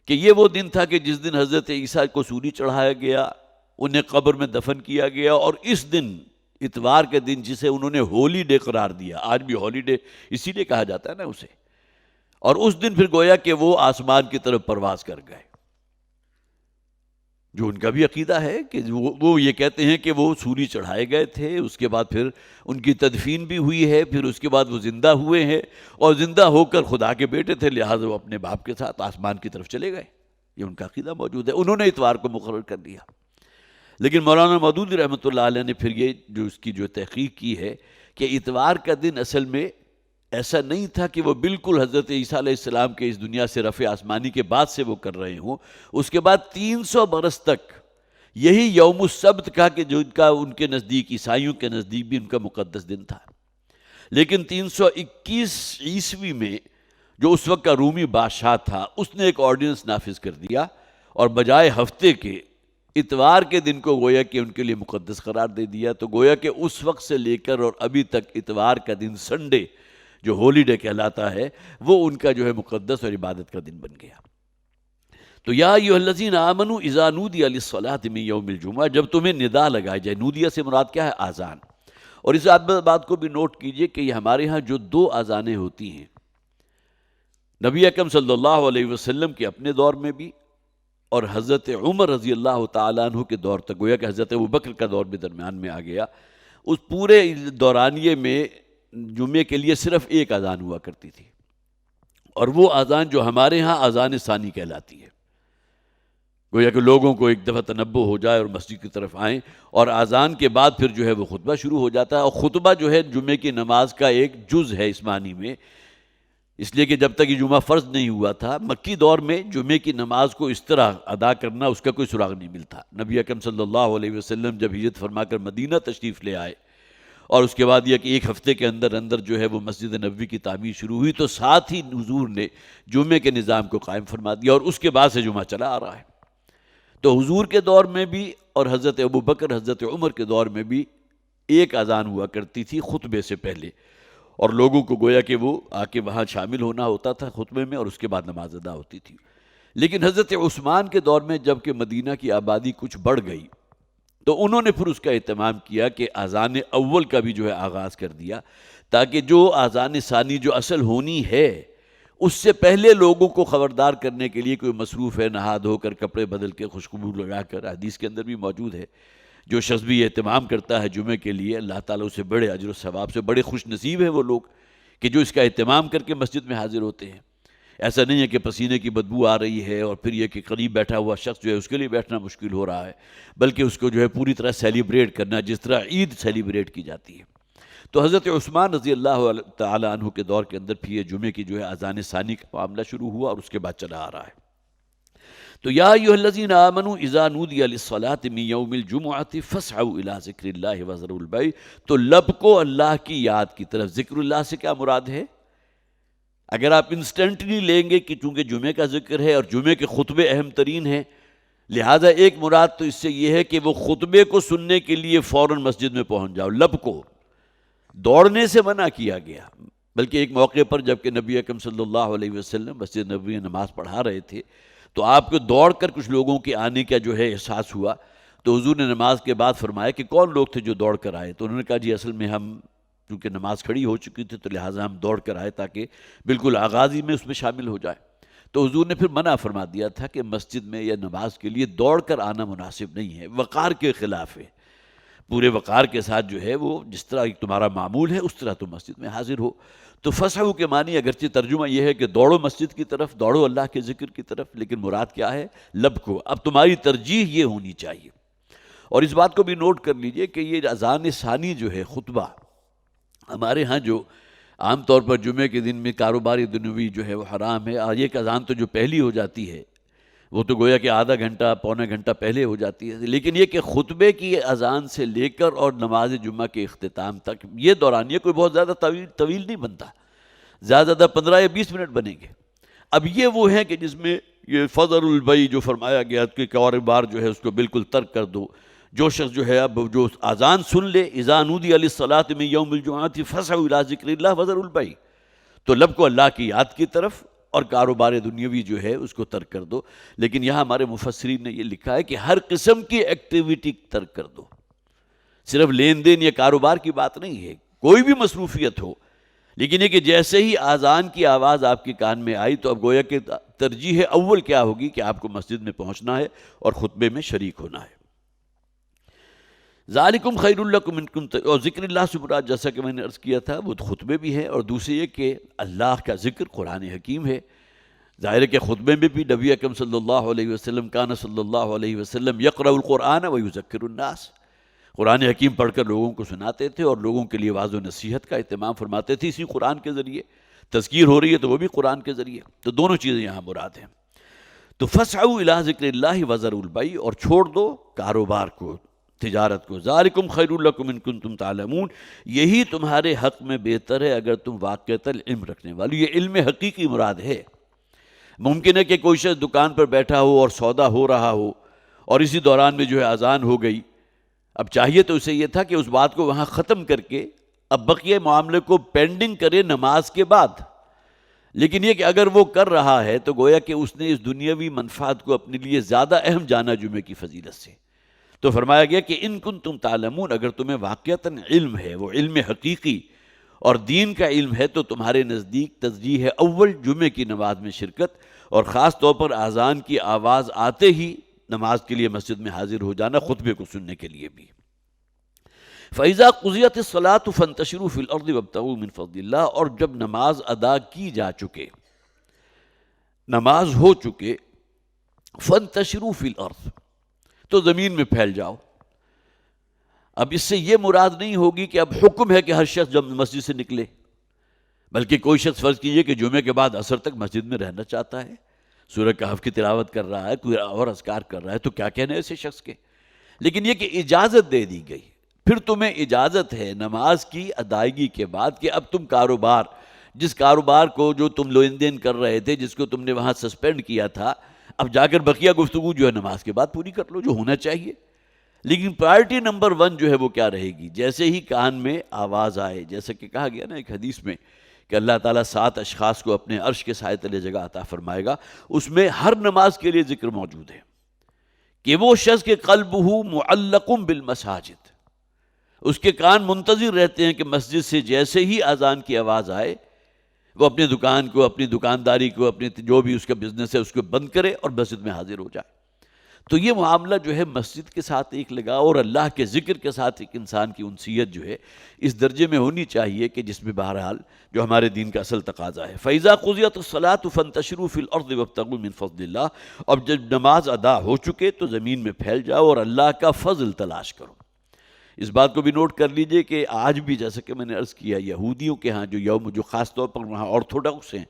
کہ یہ وہ دن تھا کہ جس دن حضرت عیسیٰ کو سولی چڑھایا گیا، انہیں قبر میں دفن کیا گیا، اور اس دن اتوار کے دن جسے انہوں نے ہولی ڈے قرار دیا، آج بھی ہولی ڈے اسی لیے کہا جاتا ہے نا اسے. اور اس دن پھر گویا کہ وہ آسمان کی طرف پرواز کر گئے. جو ان کا بھی عقیدہ ہے کہ وہ یہ کہتے ہیں کہ وہ سولی چڑھائے گئے تھے، اس کے بعد پھر ان کی تدفین بھی ہوئی ہے، پھر اس کے بعد وہ زندہ ہوئے ہیں اور زندہ ہو کر خدا کے بیٹے تھے، لہٰذا وہ اپنے باپ کے ساتھ آسمان کی طرف چلے گئے. یہ ان کا عقیدہ موجود ہے. انہوں نے اتوار کو مقرر کر دیا. لیکن مولانا مودودی رحمۃ اللہ علیہ نے پھر یہ جو اس کی جو تحقیق کی ہے کہ اتوار کا دن اصل میں ایسا نہیں تھا کہ وہ بالکل حضرت عیسیٰ علیہ السلام کے اس دنیا سے رفع آسمانی کے بعد سے وہ کر رہے ہوں. اس کے بعد 300 برس تک یہی یوم السبت کا کہ جو ان کے نزدیک، عیسائیوں کے نزدیک بھی ان کا مقدس دن تھا. لیکن 321 عیسوی میں جو اس وقت کا رومی بادشاہ تھا، اس نے ایک آرڈیننس نافذ کر دیا اور بجائے ہفتے کے اتوار کے دن کو گویا کہ ان کے لیے مقدس قرار دے دیا. تو گویا کہ اس وقت سے لے کر اور ابھی تک اتوار کا دن، سنڈے جو ہولی ڈے کہلاتا ہے، وہ ان کا جو ہے مقدس اور عبادت کا دن بن گیا. تو یا ایھا الذین آمنوا اذا نودی للصلاۃ من یوم الجمعہ، جب تمہیں ندا لگائے جائے. نودیہ سے مراد کیا ہے؟ آذان. اور اس بات کو بھی نوٹ کیجئے کہ یہ ہمارے ہاں جو 2 آذانیں ہوتی ہیں، نبی اکرم صلی اللہ علیہ وسلم کے اپنے دور میں بھی اور حضرت عمر رضی اللہ تعالیٰ عنہ کے دور تک، گویا کہ حضرت ابوبکر کا دور بھی درمیان میں آ گیا. اس پورے دورانیے میں جمعے کے لیے صرف ایک اذان ہوا کرتی تھی، اور وہ اذان جو ہمارے ہاں اذان ثانی کہلاتی ہے. گویا کہ لوگوں کو ایک دفعہ تنبہ ہو جائے اور مسجد کی طرف آئیں، اور اذان کے بعد پھر جو ہے وہ خطبہ شروع ہو جاتا ہے. اور خطبہ جو ہے جمعے کی نماز کا ایک جز ہے اس معنی میں، اس لیے کہ جب تک یہ جمعہ فرض نہیں ہوا تھا، مکی دور میں جمعے کی نماز کو اس طرح ادا کرنا، اس کا کوئی سراغ نہیں ملتا. نبی اکرم صلی اللہ علیہ وسلم جب ہجرت فرما کر مدینہ تشریف لے آئے، اور اس کے بعد یہ کہ ایک ہفتے کے اندر اندر جو ہے وہ مسجد نبوی کی تعمیر شروع ہوئی، تو ساتھ ہی حضور نے جمعے کے نظام کو قائم فرما دیا، اور اس کے بعد سے جمعہ چلا آ رہا ہے. تو حضور کے دور میں بھی اور حضرت ابوبکر، حضرت عمر کے دور میں بھی ایک اذان ہوا کرتی تھی خطبے سے پہلے، اور لوگوں کو گویا کہ وہ آ کے وہاں شامل ہونا ہوتا تھا خطبے میں، اور اس کے بعد نماز ادا ہوتی تھی. لیکن حضرت عثمان کے دور میں جب کہ مدینہ کی آبادی کچھ بڑھ گئی، تو انہوں نے پھر اس کا اہتمام کیا کہ اذان اول کا بھی جو ہے آغاز کر دیا، تاکہ جو اذان ثانی جو اصل ہونی ہے اس سے پہلے لوگوں کو خبردار کرنے کے لیے، کوئی مصروف ہے نہا دھو کر کپڑے بدل کے خوشبو لگا کر، حدیث کے اندر بھی موجود ہے، جو شخص بھی اہتمام کرتا ہے جمعے کے لیے، اللہ تعالیٰ اسے بڑے اجر و ثواب سے، بڑے خوش نصیب ہیں وہ لوگ کہ جو اس کا اہتمام کر کے مسجد میں حاضر ہوتے ہیں. ایسا نہیں ہے کہ پسینے کی بدبو آ رہی ہے اور پھر یہ کہ قریب بیٹھا ہوا شخص جو ہے اس کے لیے بیٹھنا مشکل ہو رہا ہے، بلکہ اس کو جو ہے پوری طرح سیلیبریٹ کرنا، جس طرح عید سیلیبریٹ کی جاتی ہے. تو حضرت عثمان رضی اللہ تعالیٰ عنہ کے دور کے اندر پھر یہ جمعے کی جو ہے اذان ثانی کا معاملہ شروع ہوا، اور اس کے بعد چلا آ رہا ہے. تو یا ایھا الذین آمنوا اذا نودی للصلاۃ من یوم الجمعۃ فاسعوا الی ذکر اللہ وذروا البیع. تو لب کو اللہ کی یاد کی طرف، ذکر اللہ سے کیا مراد ہے؟ اگر آپ انسٹنٹلی لیں گے کہ چونکہ جمعے کا ذکر ہے اور جمعے کے خطبے اہم ترین ہیں، لہٰذا ایک مراد تو اس سے یہ ہے کہ وہ خطبے کو سننے کے لیے فوراً مسجد میں پہنچ جاؤ. لب کو دوڑنے سے منع کیا گیا، بلکہ ایک موقع پر جب کہ نبی اکرم صلی اللہ علیہ وسلم مسجد نبوی میں نماز پڑھا رہے تھے، تو آپ کو دوڑ کر کچھ لوگوں کے آنے کا جو ہے احساس ہوا. تو حضور نے نماز کے بعد فرمایا کہ کون لوگ تھے جو دوڑ کر آئے؟ تو انہوں نے کہا جی اصل میں ہم چونکہ نماز کھڑی ہو چکی تھی تو لہٰذا ہم دوڑ کر آئے تاکہ بالکل آغاز ہی میں اس میں شامل ہو جائے. تو حضور نے پھر منع فرما دیا تھا کہ مسجد میں یا نماز کے لیے دوڑ کر آنا مناسب نہیں ہے، وقار کے خلاف ہے. پورے وقار کے ساتھ جو ہے وہ جس طرح تمہارا معمول ہے اس طرح تم مسجد میں حاضر ہو. تو فسعوا کے معنی اگرچہ ترجمہ یہ ہے کہ دوڑو مسجد کی طرف، دوڑو اللہ کے ذکر کی طرف، لیکن مراد کیا ہے؟ لب کو. اب تمہاری ترجیح یہ ہونی چاہیے. اور اس بات کو بھی نوٹ کر لیجئے کہ یہ اذان ثانی جو ہے خطبہ، ہمارے ہاں جو عام طور پر جمعے کے دن میں کاروباری دنوی جو ہے وہ حرام ہے، اور ایک اذان تو جو پہلی ہو جاتی ہے وہ تو گویا کہ آدھا گھنٹہ پونا گھنٹہ پہلے ہو جاتی ہے. لیکن یہ کہ خطبے کی اذان سے لے کر اور نماز جمعہ کے اختتام تک یہ دورانیہ کوئی بہت زیادہ طویل نہیں بنتا، زیادہ 15 یا 20 منٹ بنیں گے. اب یہ وہ ہیں کہ جس میں یہ فضل البیع جو فرمایا گیا کہ کاروبار جو ہے اس کو بالکل ترک کر دو. جو شخص جو ہے اب جو اذان سن لے اذا نودی للصلاۃ من یوم الجمعۃ فاسعوا الی ذکر اللہ وذروا البیع، تو لب کو اللہ کی یاد کی طرف اور کاروبار دنیاوی جو ہے اس کو ترک کر دو. لیکن یہاں ہمارے مفسرین نے یہ لکھا ہے کہ ہر قسم کی ایکٹیویٹی ترک کر دو، صرف لین دین یا کاروبار کی بات نہیں ہے، کوئی بھی مصروفیت ہو. لیکن یہ کہ جیسے ہی اذان کی آواز آپ کے کان میں آئی تو اب گویا کہ ترجیح اول کیا ہوگی کہ آپ کو مسجد میں پہنچنا ہے اور خطبے میں شریک ہونا ہے۔ ذالکم خیر لکم ان کنتم، اور ذکر اللہ سے مراد جیسا کہ میں نے عرض کیا تھا وہ خطبے بھی ہے، اور دوسری یہ کہ اللہ کا ذکر قرآن حکیم ہے۔ ظاہر ہے کہ خطبے میں بھی نبی اکرم صلی اللہ علیہ وسلم کان صلی اللہ علیہ وسلم یقرأ القرآن ویذکر الناس، قرآن حکیم پڑھ کر لوگوں کو سناتے تھے اور لوگوں کے لیے واعظ و نصیحت کا اہتمام فرماتے تھے اسی قرآن کے ذریعے۔ تذکیر ہو رہی ہے تو وہ بھی قرآن کے ذریعے، تو دونوں چیزیں یہاں مراد ہیں۔ تو فسعوا الی ذکر اللہ وذروا البیع، اور چھوڑ دو کاروبار کو، تجارت کو۔ ذالکم خیر لکم ان کنتم تعلمون، یہی تمہارے حق میں بہتر ہے اگر تم واقعتاً علم رکھنے والے، یہ علم حقیقی مراد ہے۔ ممکن ہے کہ کوئی شخص دکان پر بیٹھا ہو اور سودا ہو رہا ہو اور اسی دوران میں جو ہے اذان ہو گئی، اب چاہیے تو اسے یہ تھا کہ اس بات کو وہاں ختم کر کے اب بقیہ معاملے کو پینڈنگ کرے نماز کے بعد، لیکن یہ کہ اگر وہ کر رہا ہے تو گویا کہ اس نے اس دنیاوی منفعت کو اپنے لیے زیادہ اہم جانا جمعے کی فضیلت سے۔ تو فرمایا گیا کہ ان کنتم تعلمون، اگر تمہیں واقعتاً علم ہے، وہ علم حقیقی اور دین کا علم ہے، تو تمہارے نزدیک ترجیح اول جمعے کی نماز میں شرکت، اور خاص طور پر اذان کی آواز آتے ہی نماز کے لیے مسجد میں حاضر ہو جانا، خطبے کو سننے کے لیے بھی۔ فَإِذَا قُضِيَتِ الصَّلَاةُ فَانتَشِرُوا فِي الْأَرْضِ وَابْتَغُوا مِنْ فَضْلِ اللَّهِ، اور جب نماز ادا کی جا چکے، نماز ہو چکے، فَانتَشِرُوا فِي الْأَرْضِ، تو زمین میں پھیل جاؤ۔ اب اس سے یہ مراد نہیں ہوگی کہ اب حکم ہے کہ ہر شخص جب مسجد سے نکلے، بلکہ کوئی شخص فرض کیجئے کہ جمعے کے بعد عصر تک مسجد میں رہنا چاہتا ہے، سورہ کہف کی تلاوت کر رہا ہے، کوئی اور اذکار کر رہا ہے، تو کیا کہنے ایسے شخص کے؟ لیکن یہ کہ اجازت دے دی گئی، پھر تمہیں اجازت ہے نماز کی ادائیگی کے بعد کہ اب تم کاروبار، جس کاروبار کو جو تم لین دین کر رہے تھے، جس کو تم نے وہاں سسپینڈ کیا تھا، اب جا کر بقیہ گفتگو جو ہے نماز کے بعد پوری کر لو، جو ہونا چاہیے۔ لیکن پرائرٹی نمبر 1 جو ہے وہ کیا رہے گی؟ جیسے ہی کان میں آواز آئے، جیسا کہ کہا گیا نا ایک حدیث میں کہ اللہ تعالیٰ 7 اشخاص کو اپنے عرش کے سائے تلے جگہ عطا فرمائے گا، اس میں ہر نماز کے لیے ذکر موجود ہے کہ وہ شخص کے قلبہ معلق بالمساجد، اس کے کان منتظر رہتے ہیں کہ مسجد سے جیسے ہی اذان کی آواز آئے وہ اپنے دکان کو، اپنی دکانداری کو، اپنی جو بھی اس کا بزنس ہے اس کو بند کرے اور مسجد میں حاضر ہو جائے۔ تو یہ معاملہ جو ہے مسجد کے ساتھ ایک لگاؤ اور اللہ کے ذکر کے ساتھ ایک انسان کی انسیت جو ہے اس درجے میں ہونی چاہیے کہ جس میں بہرحال جو ہمارے دین کا اصل تقاضا ہے۔ فَإِذَا قُضِيَتِ الصَّلَاةُ فَانتَشِرُوا فِي الْأَرْضِ وَابْتَغُوا مِنْ فَضْلِ اللَّهِ، اب جب نماز ادا ہو چکے تو زمین میں پھیل جاؤ اور اللہ کا فضل تلاش کرو۔ اس بات کو بھی نوٹ کر لیجئے کہ آج بھی جیسا کہ میں نے عرض کیا، یہودیوں کے ہاں جو یوم، جو خاص طور پر وہاں آرتھوڈاکس ہیں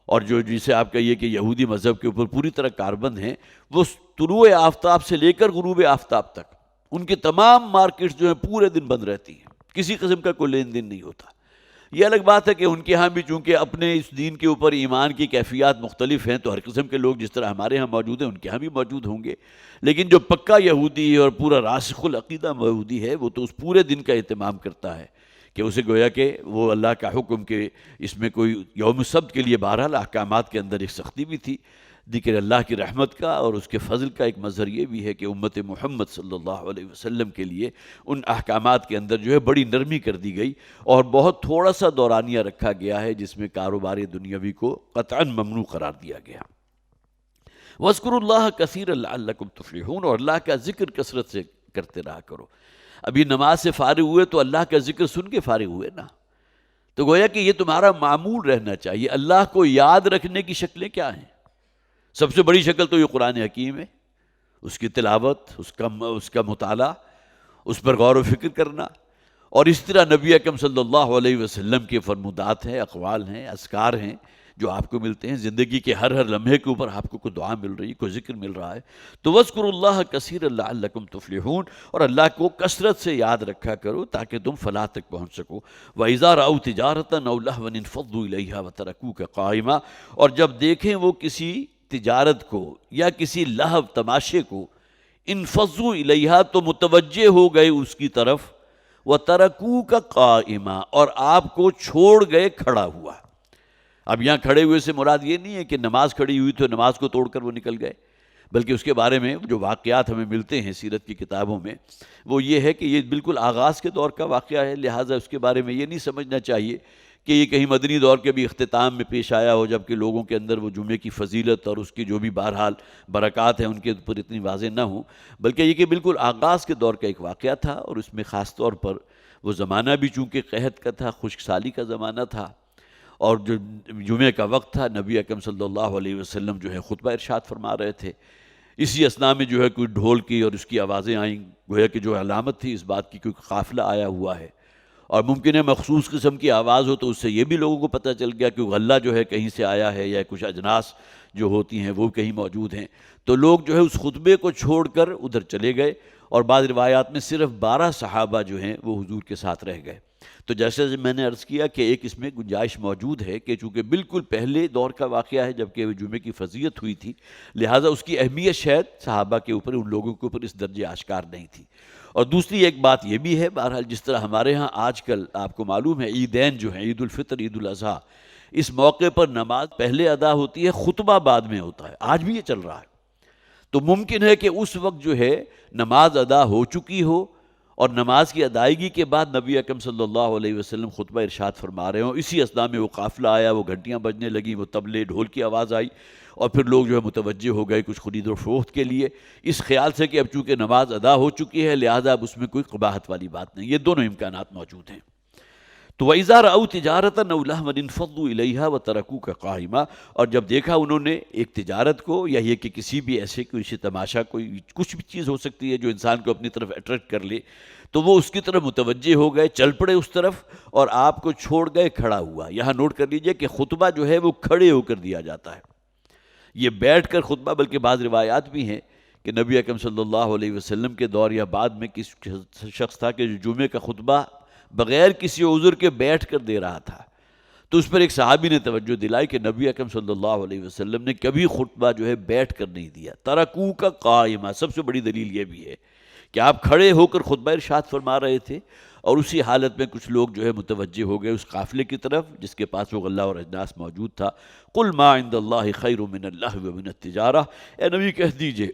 اور جو جسے آپ کہیے کہ یہودی مذہب کے اوپر پوری طرح کاربند ہیں، وہ طلوع آفتاب سے لے کر غروب آفتاب تک ان کے تمام مارکیٹس جو ہیں پورے دن بند رہتی ہیں، کسی قسم کا کوئی لین دین نہیں ہوتا۔ یہ الگ بات ہے کہ ان کے ہاں بھی چونکہ اپنے اس دین کے اوپر ایمان کی کیفیات مختلف ہیں، تو ہر قسم کے لوگ جس طرح ہمارے ہاں موجود ہیں ان کے ہاں بھی موجود ہوں گے، لیکن جو پکا یہودی اور پورا راسخ العقیدہ یہودی ہے وہ تو اس پورے دن کا اہتمام کرتا ہے کہ اسے گویا کہ وہ اللہ کا حکم کہ اس میں کوئی یوم سبت کے لیے بہرحال احکامات کے اندر ایک سختی بھی تھی، ذکر اللہ کی رحمت کا اور اس کے فضل کا ایک مظہر یہ بھی ہے کہ امت محمد صلی اللہ علیہ وسلم کے لیے ان احکامات کے اندر جو ہے بڑی نرمی کر دی گئی اور بہت تھوڑا سا دورانیہ رکھا گیا ہے جس میں کاروبار دنیاوی کو قطعاً ممنوع قرار دیا گیا۔ وَاذْكُرُوا اللَّهَ كَثِيرًا لَعَلَّكُمْ تُفْلِحُونَ، اور اللہ کا ذکر کثرت سے کرتے رہا کرو۔ ابھی نماز سے فارغ ہوئے تو اللہ کا ذکر سن کے فارغ ہوئے نا، تو گویا کہ یہ تمہارا معمول رہنا چاہیے۔ اللہ کو یاد رکھنے کی شکلیں کیا ہیں؟ سب سے بڑی شکل تو یہ قرآن حکیم ہے، اس کی تلاوت، اس کا مطالعہ، اس پر غور و فکر کرنا، اور اس طرح نبی اکرم صلی اللہ علیہ وسلم کے فرمودات ہیں، اقوال ہیں، اذکار ہیں جو آپ کو ملتے ہیں زندگی کے ہر لمحے کے اوپر، آپ کو کوئی دعا مل رہی، کوئی ذکر مل رہا ہے، تو وَاذْكُرُوا اللَّهَ كَثِيرًا لَعَلَّكُمْ تُفْلِحُونَ، اور اللہ کو کثرت سے یاد رکھا کرو تاکہ تم فلاح تک پہنچ سکو۔ وَإِذَا رَأَوْا تِجَارَةً أَوْ لَهْوًا انفضوا إِلَيْهَا وَتَرَكُوكَ قَائِمًا، اور جب دیکھیں وہ کسی تجارت کو یا کسی لہو تماشے کو، انفضوا إِلَيْهَا تو متوجہ ہو گئے اس کی طرف، وَتَرَكُوكَ قَائِمًا اور آپ کو چھوڑ گئے کھڑا ہوا۔ اب یہاں کھڑے ہوئے سے مراد یہ نہیں ہے کہ نماز کھڑی ہوئی تو نماز کو توڑ کر وہ نکل گئے، بلکہ اس کے بارے میں جو واقعات ہمیں ملتے ہیں سیرت کی کتابوں میں وہ یہ ہے کہ یہ بالکل آغاز کے دور کا واقعہ ہے، لہٰذا اس کے بارے میں یہ نہیں سمجھنا چاہیے کہ یہ کہیں مدنی دور کے بھی اختتام میں پیش آیا ہو، جب کہ لوگوں کے اندر وہ جمعے کی فضیلت اور اس کی جو بھی بہرحال برکات ہیں ان کے اوپر اتنی واضح نہ ہوں، بلکہ یہ کہ بالکل آغاز کے دور کا ایک واقعہ تھا، اور اس میں خاص طور پر وہ زمانہ بھی چونکہ قحط کا تھا، خشک سالی کا زمانہ تھا، اور جو جمعے کا وقت تھا، نبی اکرم صلی اللہ علیہ وسلم جو ہے خطبہ ارشاد فرما رہے تھے۔ اسی اثناء میں جو ہے کوئی ڈھول کی اور اس کی آوازیں آئیں، گویا کہ جو علامت تھی اس بات کی کوئی قافلہ آیا ہوا ہے، اور ممکن ہے مخصوص قسم کی آواز ہو، تو اس سے یہ بھی لوگوں کو پتہ چل گیا کہ غلہ جو ہے کہیں سے آیا ہے، یا کچھ اجناس جو ہوتی ہیں وہ کہیں موجود ہیں، تو لوگ جو ہے اس خطبے کو چھوڑ کر ادھر چلے گئے، اور بعض روایات میں صرف 12 صحابہ جو ہیں وہ حضور کے ساتھ رہ گئے۔ تو جیسے میں نے عرض کیا کہ ایک اس میں گنجائش موجود ہے کہ چونکہ بالکل پہلے دور کا واقعہ ہے جبکہ وہ جمعے کی فضیلت ہوئی تھی، لہٰذا اس کی اہمیت شاید صحابہ کے اوپر، ان لوگوں کے اوپر اس درجے آشکار نہیں تھی۔ اور دوسری ایک بات یہ بھی ہے، بہرحال جس طرح ہمارے ہاں آج کل آپ کو معلوم ہے عیدین جو ہیں، عید الفطر، عید الاضحیٰ، اس موقع پر نماز پہلے ادا ہوتی ہے، خطبہ بعد میں ہوتا ہے، آج بھی یہ چل رہا ہے۔ تو ممکن ہے کہ اس وقت جو ہے نماز ادا ہو چکی ہو، اور نماز کی ادائیگی کے بعد نبی اکرم صلی اللہ علیہ وسلم خطبہ ارشاد فرما رہے ہوں، اسی اثناء میں وہ قافلہ آیا، وہ گھنٹیاں بجنے لگیں، وہ طبلے ڈھول کی آواز آئی، اور پھر لوگ جو ہے متوجہ ہو گئے کچھ خرید و فروخت کے لیے، اس خیال سے کہ اب چونکہ نماز ادا ہو چکی ہے لہٰذا اب اس میں کوئی قباحت والی بات نہیں۔ یہ دونوں امکانات موجود ہیں۔ تو وَإِذَا رَأَوْا تِجَارَةً أَوْ لَهْوًا انفضوا إِلَيْهَا وَتَرَكُوكَ قَائِمًا، اور جب دیکھا انہوں نے ایک تجارت کو، یا یہ کہ کسی بھی ایسے کوئی تماشا، کوئی کچھ بھی چیز ہو سکتی ہے جو انسان کو اپنی طرف اٹریکٹ کر لے، تو وہ اس کی طرف متوجہ ہو گئے، چل پڑے اس طرف، اور آپ کو چھوڑ گئے کھڑا ہوا۔ یہاں نوٹ کر لیجئے کہ خطبہ جو ہے وہ کھڑے ہو کر دیا جاتا ہے، یہ بیٹھ کر خطبہ، بلکہ بعض روایات بھی ہیں کہ نبی اکرم صلی اللہ علیہ وسلم کے دور یا بعد میں کسی شخص تھا کہ جو جمعے کا خطبہ بغیر کسی عذر کے بیٹھ کر دے رہا تھا، تو اس پر ایک صحابی نے توجہ دلائی کہ نبی اکرم صلی اللہ علیہ وسلم نے کبھی خطبہ جو ہے بیٹھ کر نہیں دیا، ترکوک قائمہ۔ سب سے بڑی دلیل یہ بھی ہے کہ آپ کھڑے ہو کر خطبہ ارشاد فرما رہے تھے، اور اسی حالت میں کچھ لوگ جو ہے متوجہ ہو گئے اس قافلے کی طرف جس کے پاس وہ غلہ اور اجناس موجود تھا۔ قل ما عند اللہ خیر من اللہو ومن التجارہ، اے نبی کہہ دیجئے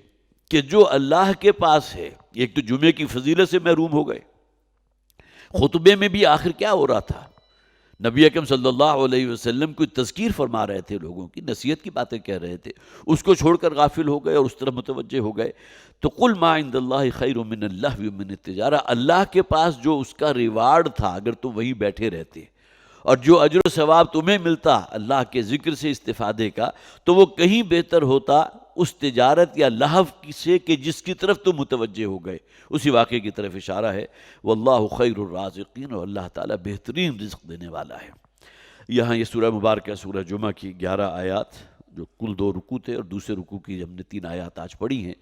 کہ جو اللہ کے پاس ہے، ایک تو جمعے کی فضیلت سے محروم ہو گئے، خطبے میں بھی آخر کیا ہو رہا تھا؟ نبی اکرم صلی اللہ علیہ وسلم کوئی تذکیر فرما رہے تھے، لوگوں کی نصیحت کی باتیں کہہ رہے تھے، اس کو چھوڑ کر غافل ہو گئے اور اس طرف متوجہ ہو گئے۔ تو قل ما عند اللہ خیر من اللہو ومن التجارہ، اللہ کے پاس جو اس کا ریوارڈ تھا اگر تم وہیں بیٹھے رہتے، اور جو اجر و ثواب تمہیں ملتا اللہ کے ذکر سے استفادے کا، تو وہ کہیں بہتر ہوتا اس تجارت یا لہو سے کہ جس کی طرف تم متوجہ ہو گئے۔ اسی واقعے کی طرف اشارہ ہے، واللہ خیر الرازقین، اور اللہ تعالیٰ بہترین رزق دینے والا ہے۔ یہاں یہ سورہ مبارکہ سورہ جمعہ کی 11 آیات جو کل 2 رکوع تھے، اور دوسرے رکوع کی ہم نے 3 آیات آج پڑھی ہیں،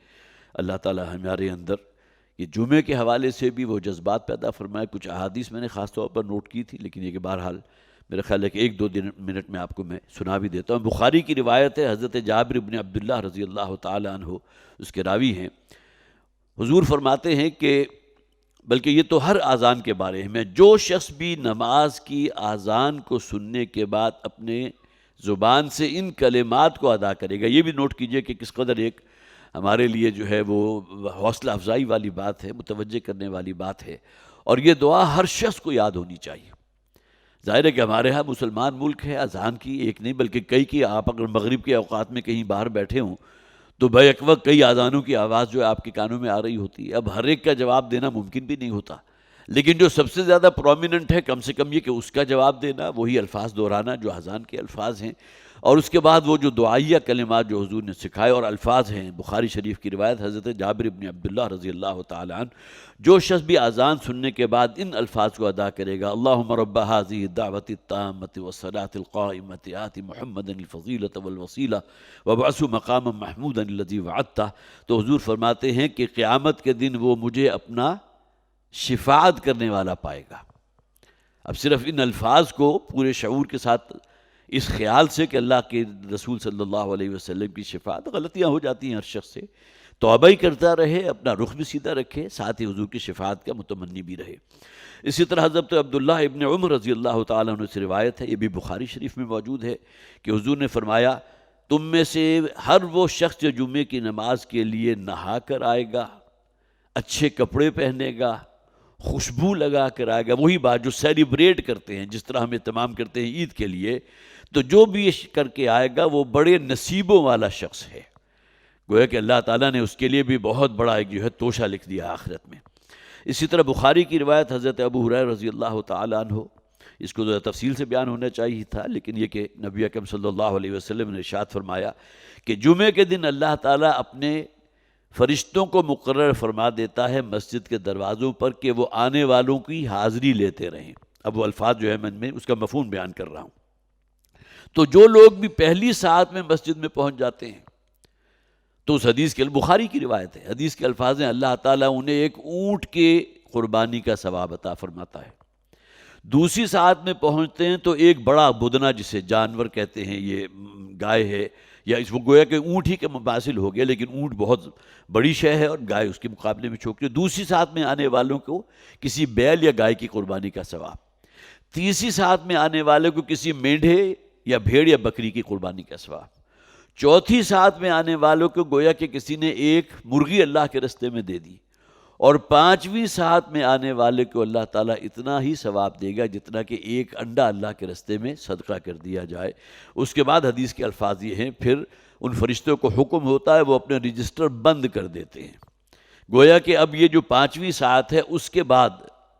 اللہ تعالیٰ ہمارے اندر یہ جمعے کے حوالے سے بھی وہ جذبات پیدا فرمائے۔ کچھ احادیث میں نے خاص طور پر نوٹ کی تھی، لیکن یہ کہ بہرحال میرا خیال ہے کہ 1-2 منٹ میں آپ کو میں سنا بھی دیتا ہوں۔ بخاری کی روایت ہے، حضرت جابر بن عبداللہ رضی اللہ تعالیٰ عنہ اس کے راوی ہیں، حضور فرماتے ہیں کہ بلکہ یہ تو ہر اذان کے بارے میں، جو شخص بھی نماز کی اذان کو سننے کے بعد اپنے زبان سے ان کلمات کو ادا کرے گا، یہ بھی نوٹ کیجئے کہ کس قدر ایک ہمارے لیے جو ہے وہ حوصلہ افزائی والی بات ہے، متوجہ کرنے والی بات ہے، اور یہ دعا ہر شخص کو یاد ہونی چاہیے۔ ظاہر ہے کہ ہمارے ہاں مسلمان ملک ہے، اذان کی ایک نہیں بلکہ کئی کی، آپ اگر مغرب کے اوقات میں کہیں باہر بیٹھے ہوں تو بیک وقت کئی اذانوں کی آواز جو ہے آپ کے کانوں میں آ رہی ہوتی ہے۔ اب ہر ایک کا جواب دینا ممکن بھی نہیں ہوتا، لیکن جو سب سے زیادہ پرومیننٹ ہے کم سے کم یہ کہ اس کا جواب دینا، وہی الفاظ دہرانا جو اذان کے الفاظ ہیں، اور اس کے بعد وہ جو دعائیہ کلمات جو حضور نے سکھائے اور الفاظ ہیں۔ بخاری شریف کی روایت، حضرت جابر بن عبداللہ رضی اللہ تعالیٰ عنہ، جو شخص بھی اذان سننے کے بعد ان الفاظ کو ادا کرے گا، اللہم رب هذه الدعوة التامة والصلاة القائمة آت محمدا الفضیلة والوسیلہ وابعثه مقاما محمودا الذی وعدتہ، تو حضور فرماتے ہیں کہ قیامت کے دن وہ مجھے اپنا شفاعت کرنے والا پائے گا۔ اب صرف ان الفاظ کو پورے شعور کے ساتھ اس خیال سے کہ اللہ کے رسول صلی اللہ علیہ وسلم کی شفاعت، غلطیاں ہو جاتی ہیں ہر شخص سے، توبہ ہی کرتا رہے، اپنا رخ بھی سیدھا رکھے، ساتھ ہی حضور کی شفاعت کا متمنی بھی رہے۔ اسی طرح حضرت عبداللہ ابن عمر رضی اللہ تعالیٰ عنہ سے روایت ہے، یہ بھی بخاری شریف میں موجود ہے، کہ حضور نے فرمایا، تم میں سے ہر وہ شخص جو جمعے کی نماز کے لیے نہا کر آئے گا، اچھے کپڑے پہنے گا، خوشبو لگا کر آئے گا. وہی بات جو سیلیبریٹ کرتے ہیں، جس طرح ہم اہتمام کرتے ہیں عید کے لیے، تو جو بھی یہ کر کے آئے گا وہ بڑے نصیبوں والا شخص ہے. گویا کہ اللہ تعالیٰ نے اس کے لیے بھی بہت بڑا ایک جو ہے توشہ لکھ دیا آخرت میں. اسی طرح بخاری کی روایت حضرت ابو ہریرہ رضی اللہ تعالیٰ عنہ، اس کو ذرا تفصیل سے بیان ہونا چاہیے تھا، لیکن یہ کہ نبی اکرم صلی اللہ علیہ وسلم نے ارشاد فرمایا کہ جمعے کے دن اللہ تعالیٰ اپنے فرشتوں کو مقرر فرما دیتا ہے مسجد کے دروازوں پر کہ وہ آنے والوں کی حاضری لیتے رہیں. اب وہ الفاظ جو ہے میں اس کا مفہوم بیان کر رہا ہوں. تو جو لوگ بھی پہلی ساعت میں مسجد میں پہنچ جاتے ہیں تو اس حدیث کے بخاری کی روایت ہے، حدیث کے الفاظ ہیں اللہ تعالیٰ انہیں ایک اونٹ کے قربانی کا ثواب عطا فرماتا ہے. دوسری ساعت میں پہنچتے ہیں تو ایک بڑا بدنہ، جسے جانور کہتے ہیں، یہ گائے ہے یا اس وہ گویا کہ اونٹ ہی کے مماثل ہو گیا، لیکن اونٹ بہت بڑی شے ہے اور گائے اس کے مقابلے میں چھوٹی. دوسری ساعت میں آنے والوں کو کسی بیل یا گائے کی قربانی کا ثواب. تیسری ساعت میں آنے والے کو کسی مینڈھے یا بھیڑ یا بکری کی قربانی کا ثواب. چوتھی ساعت میں آنے والوں کو گویا کہ کسی نے ایک مرغی اللہ کے رستے میں دے دی. اور پانچویں ساعت میں آنے والے کو اللہ تعالیٰ اتنا ہی ثواب دے گا جتنا کہ ایک انڈا اللہ کے رستے میں صدقہ کر دیا جائے. اس کے بعد حدیث کے الفاظ یہ ہیں، پھر ان فرشتوں کو حکم ہوتا ہے وہ اپنے رجسٹر بند کر دیتے ہیں. گویا کہ اب یہ جو پانچویں ساعت ہے اس کے بعد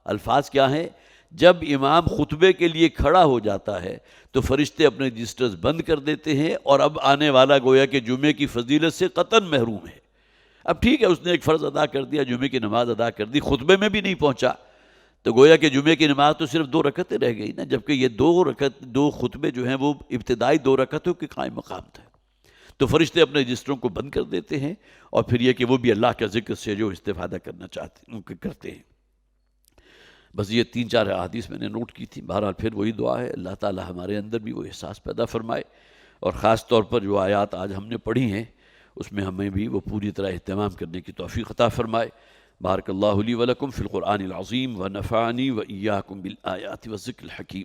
الفاظ کیا ہیں، جب امام خطبے کے لیے کھڑا ہو جاتا ہے تو فرشتے اپنے رجسٹرز بند کر دیتے ہیں، اور اب آنے والا گویا کہ جمعے کی فضیلت سے قطعاً محروم ہے. اب ٹھیک ہے، اس نے ایک فرض ادا کر دیا، جمعے کی نماز ادا کر دی، خطبے میں بھی نہیں پہنچا، تو گویا کہ جمعے کی نماز تو صرف 2 رکعتیں رہ گئی نا، جبکہ یہ 2 خطبے جو ہیں وہ ابتدائی 2 رکعتوں کے قائم مقام تھے. تو فرشتے اپنے رجسٹروں کو بند کر دیتے ہیں، اور پھر یہ کہ وہ بھی اللہ کے ذکر سے جو استفادہ کرنا کرتے ہیں. بس یہ 3-4 احادیث میں نے نوٹ کی تھی. بہرحال پھر وہی دعا ہے، اللہ تعالی ہمارے اندر بھی وہ احساس پیدا فرمائے، اور خاص طور پر جو آیات آج ہم نے پڑھی ہیں اس میں ہمیں بھی وہ پوری طرح اہتمام کرنے کی توفیق عطا فرمائے. بارک اللہ لی ولکم فی القرآن العظیم ونفعنی وإیاکم بالآیات والذکر الحکیم.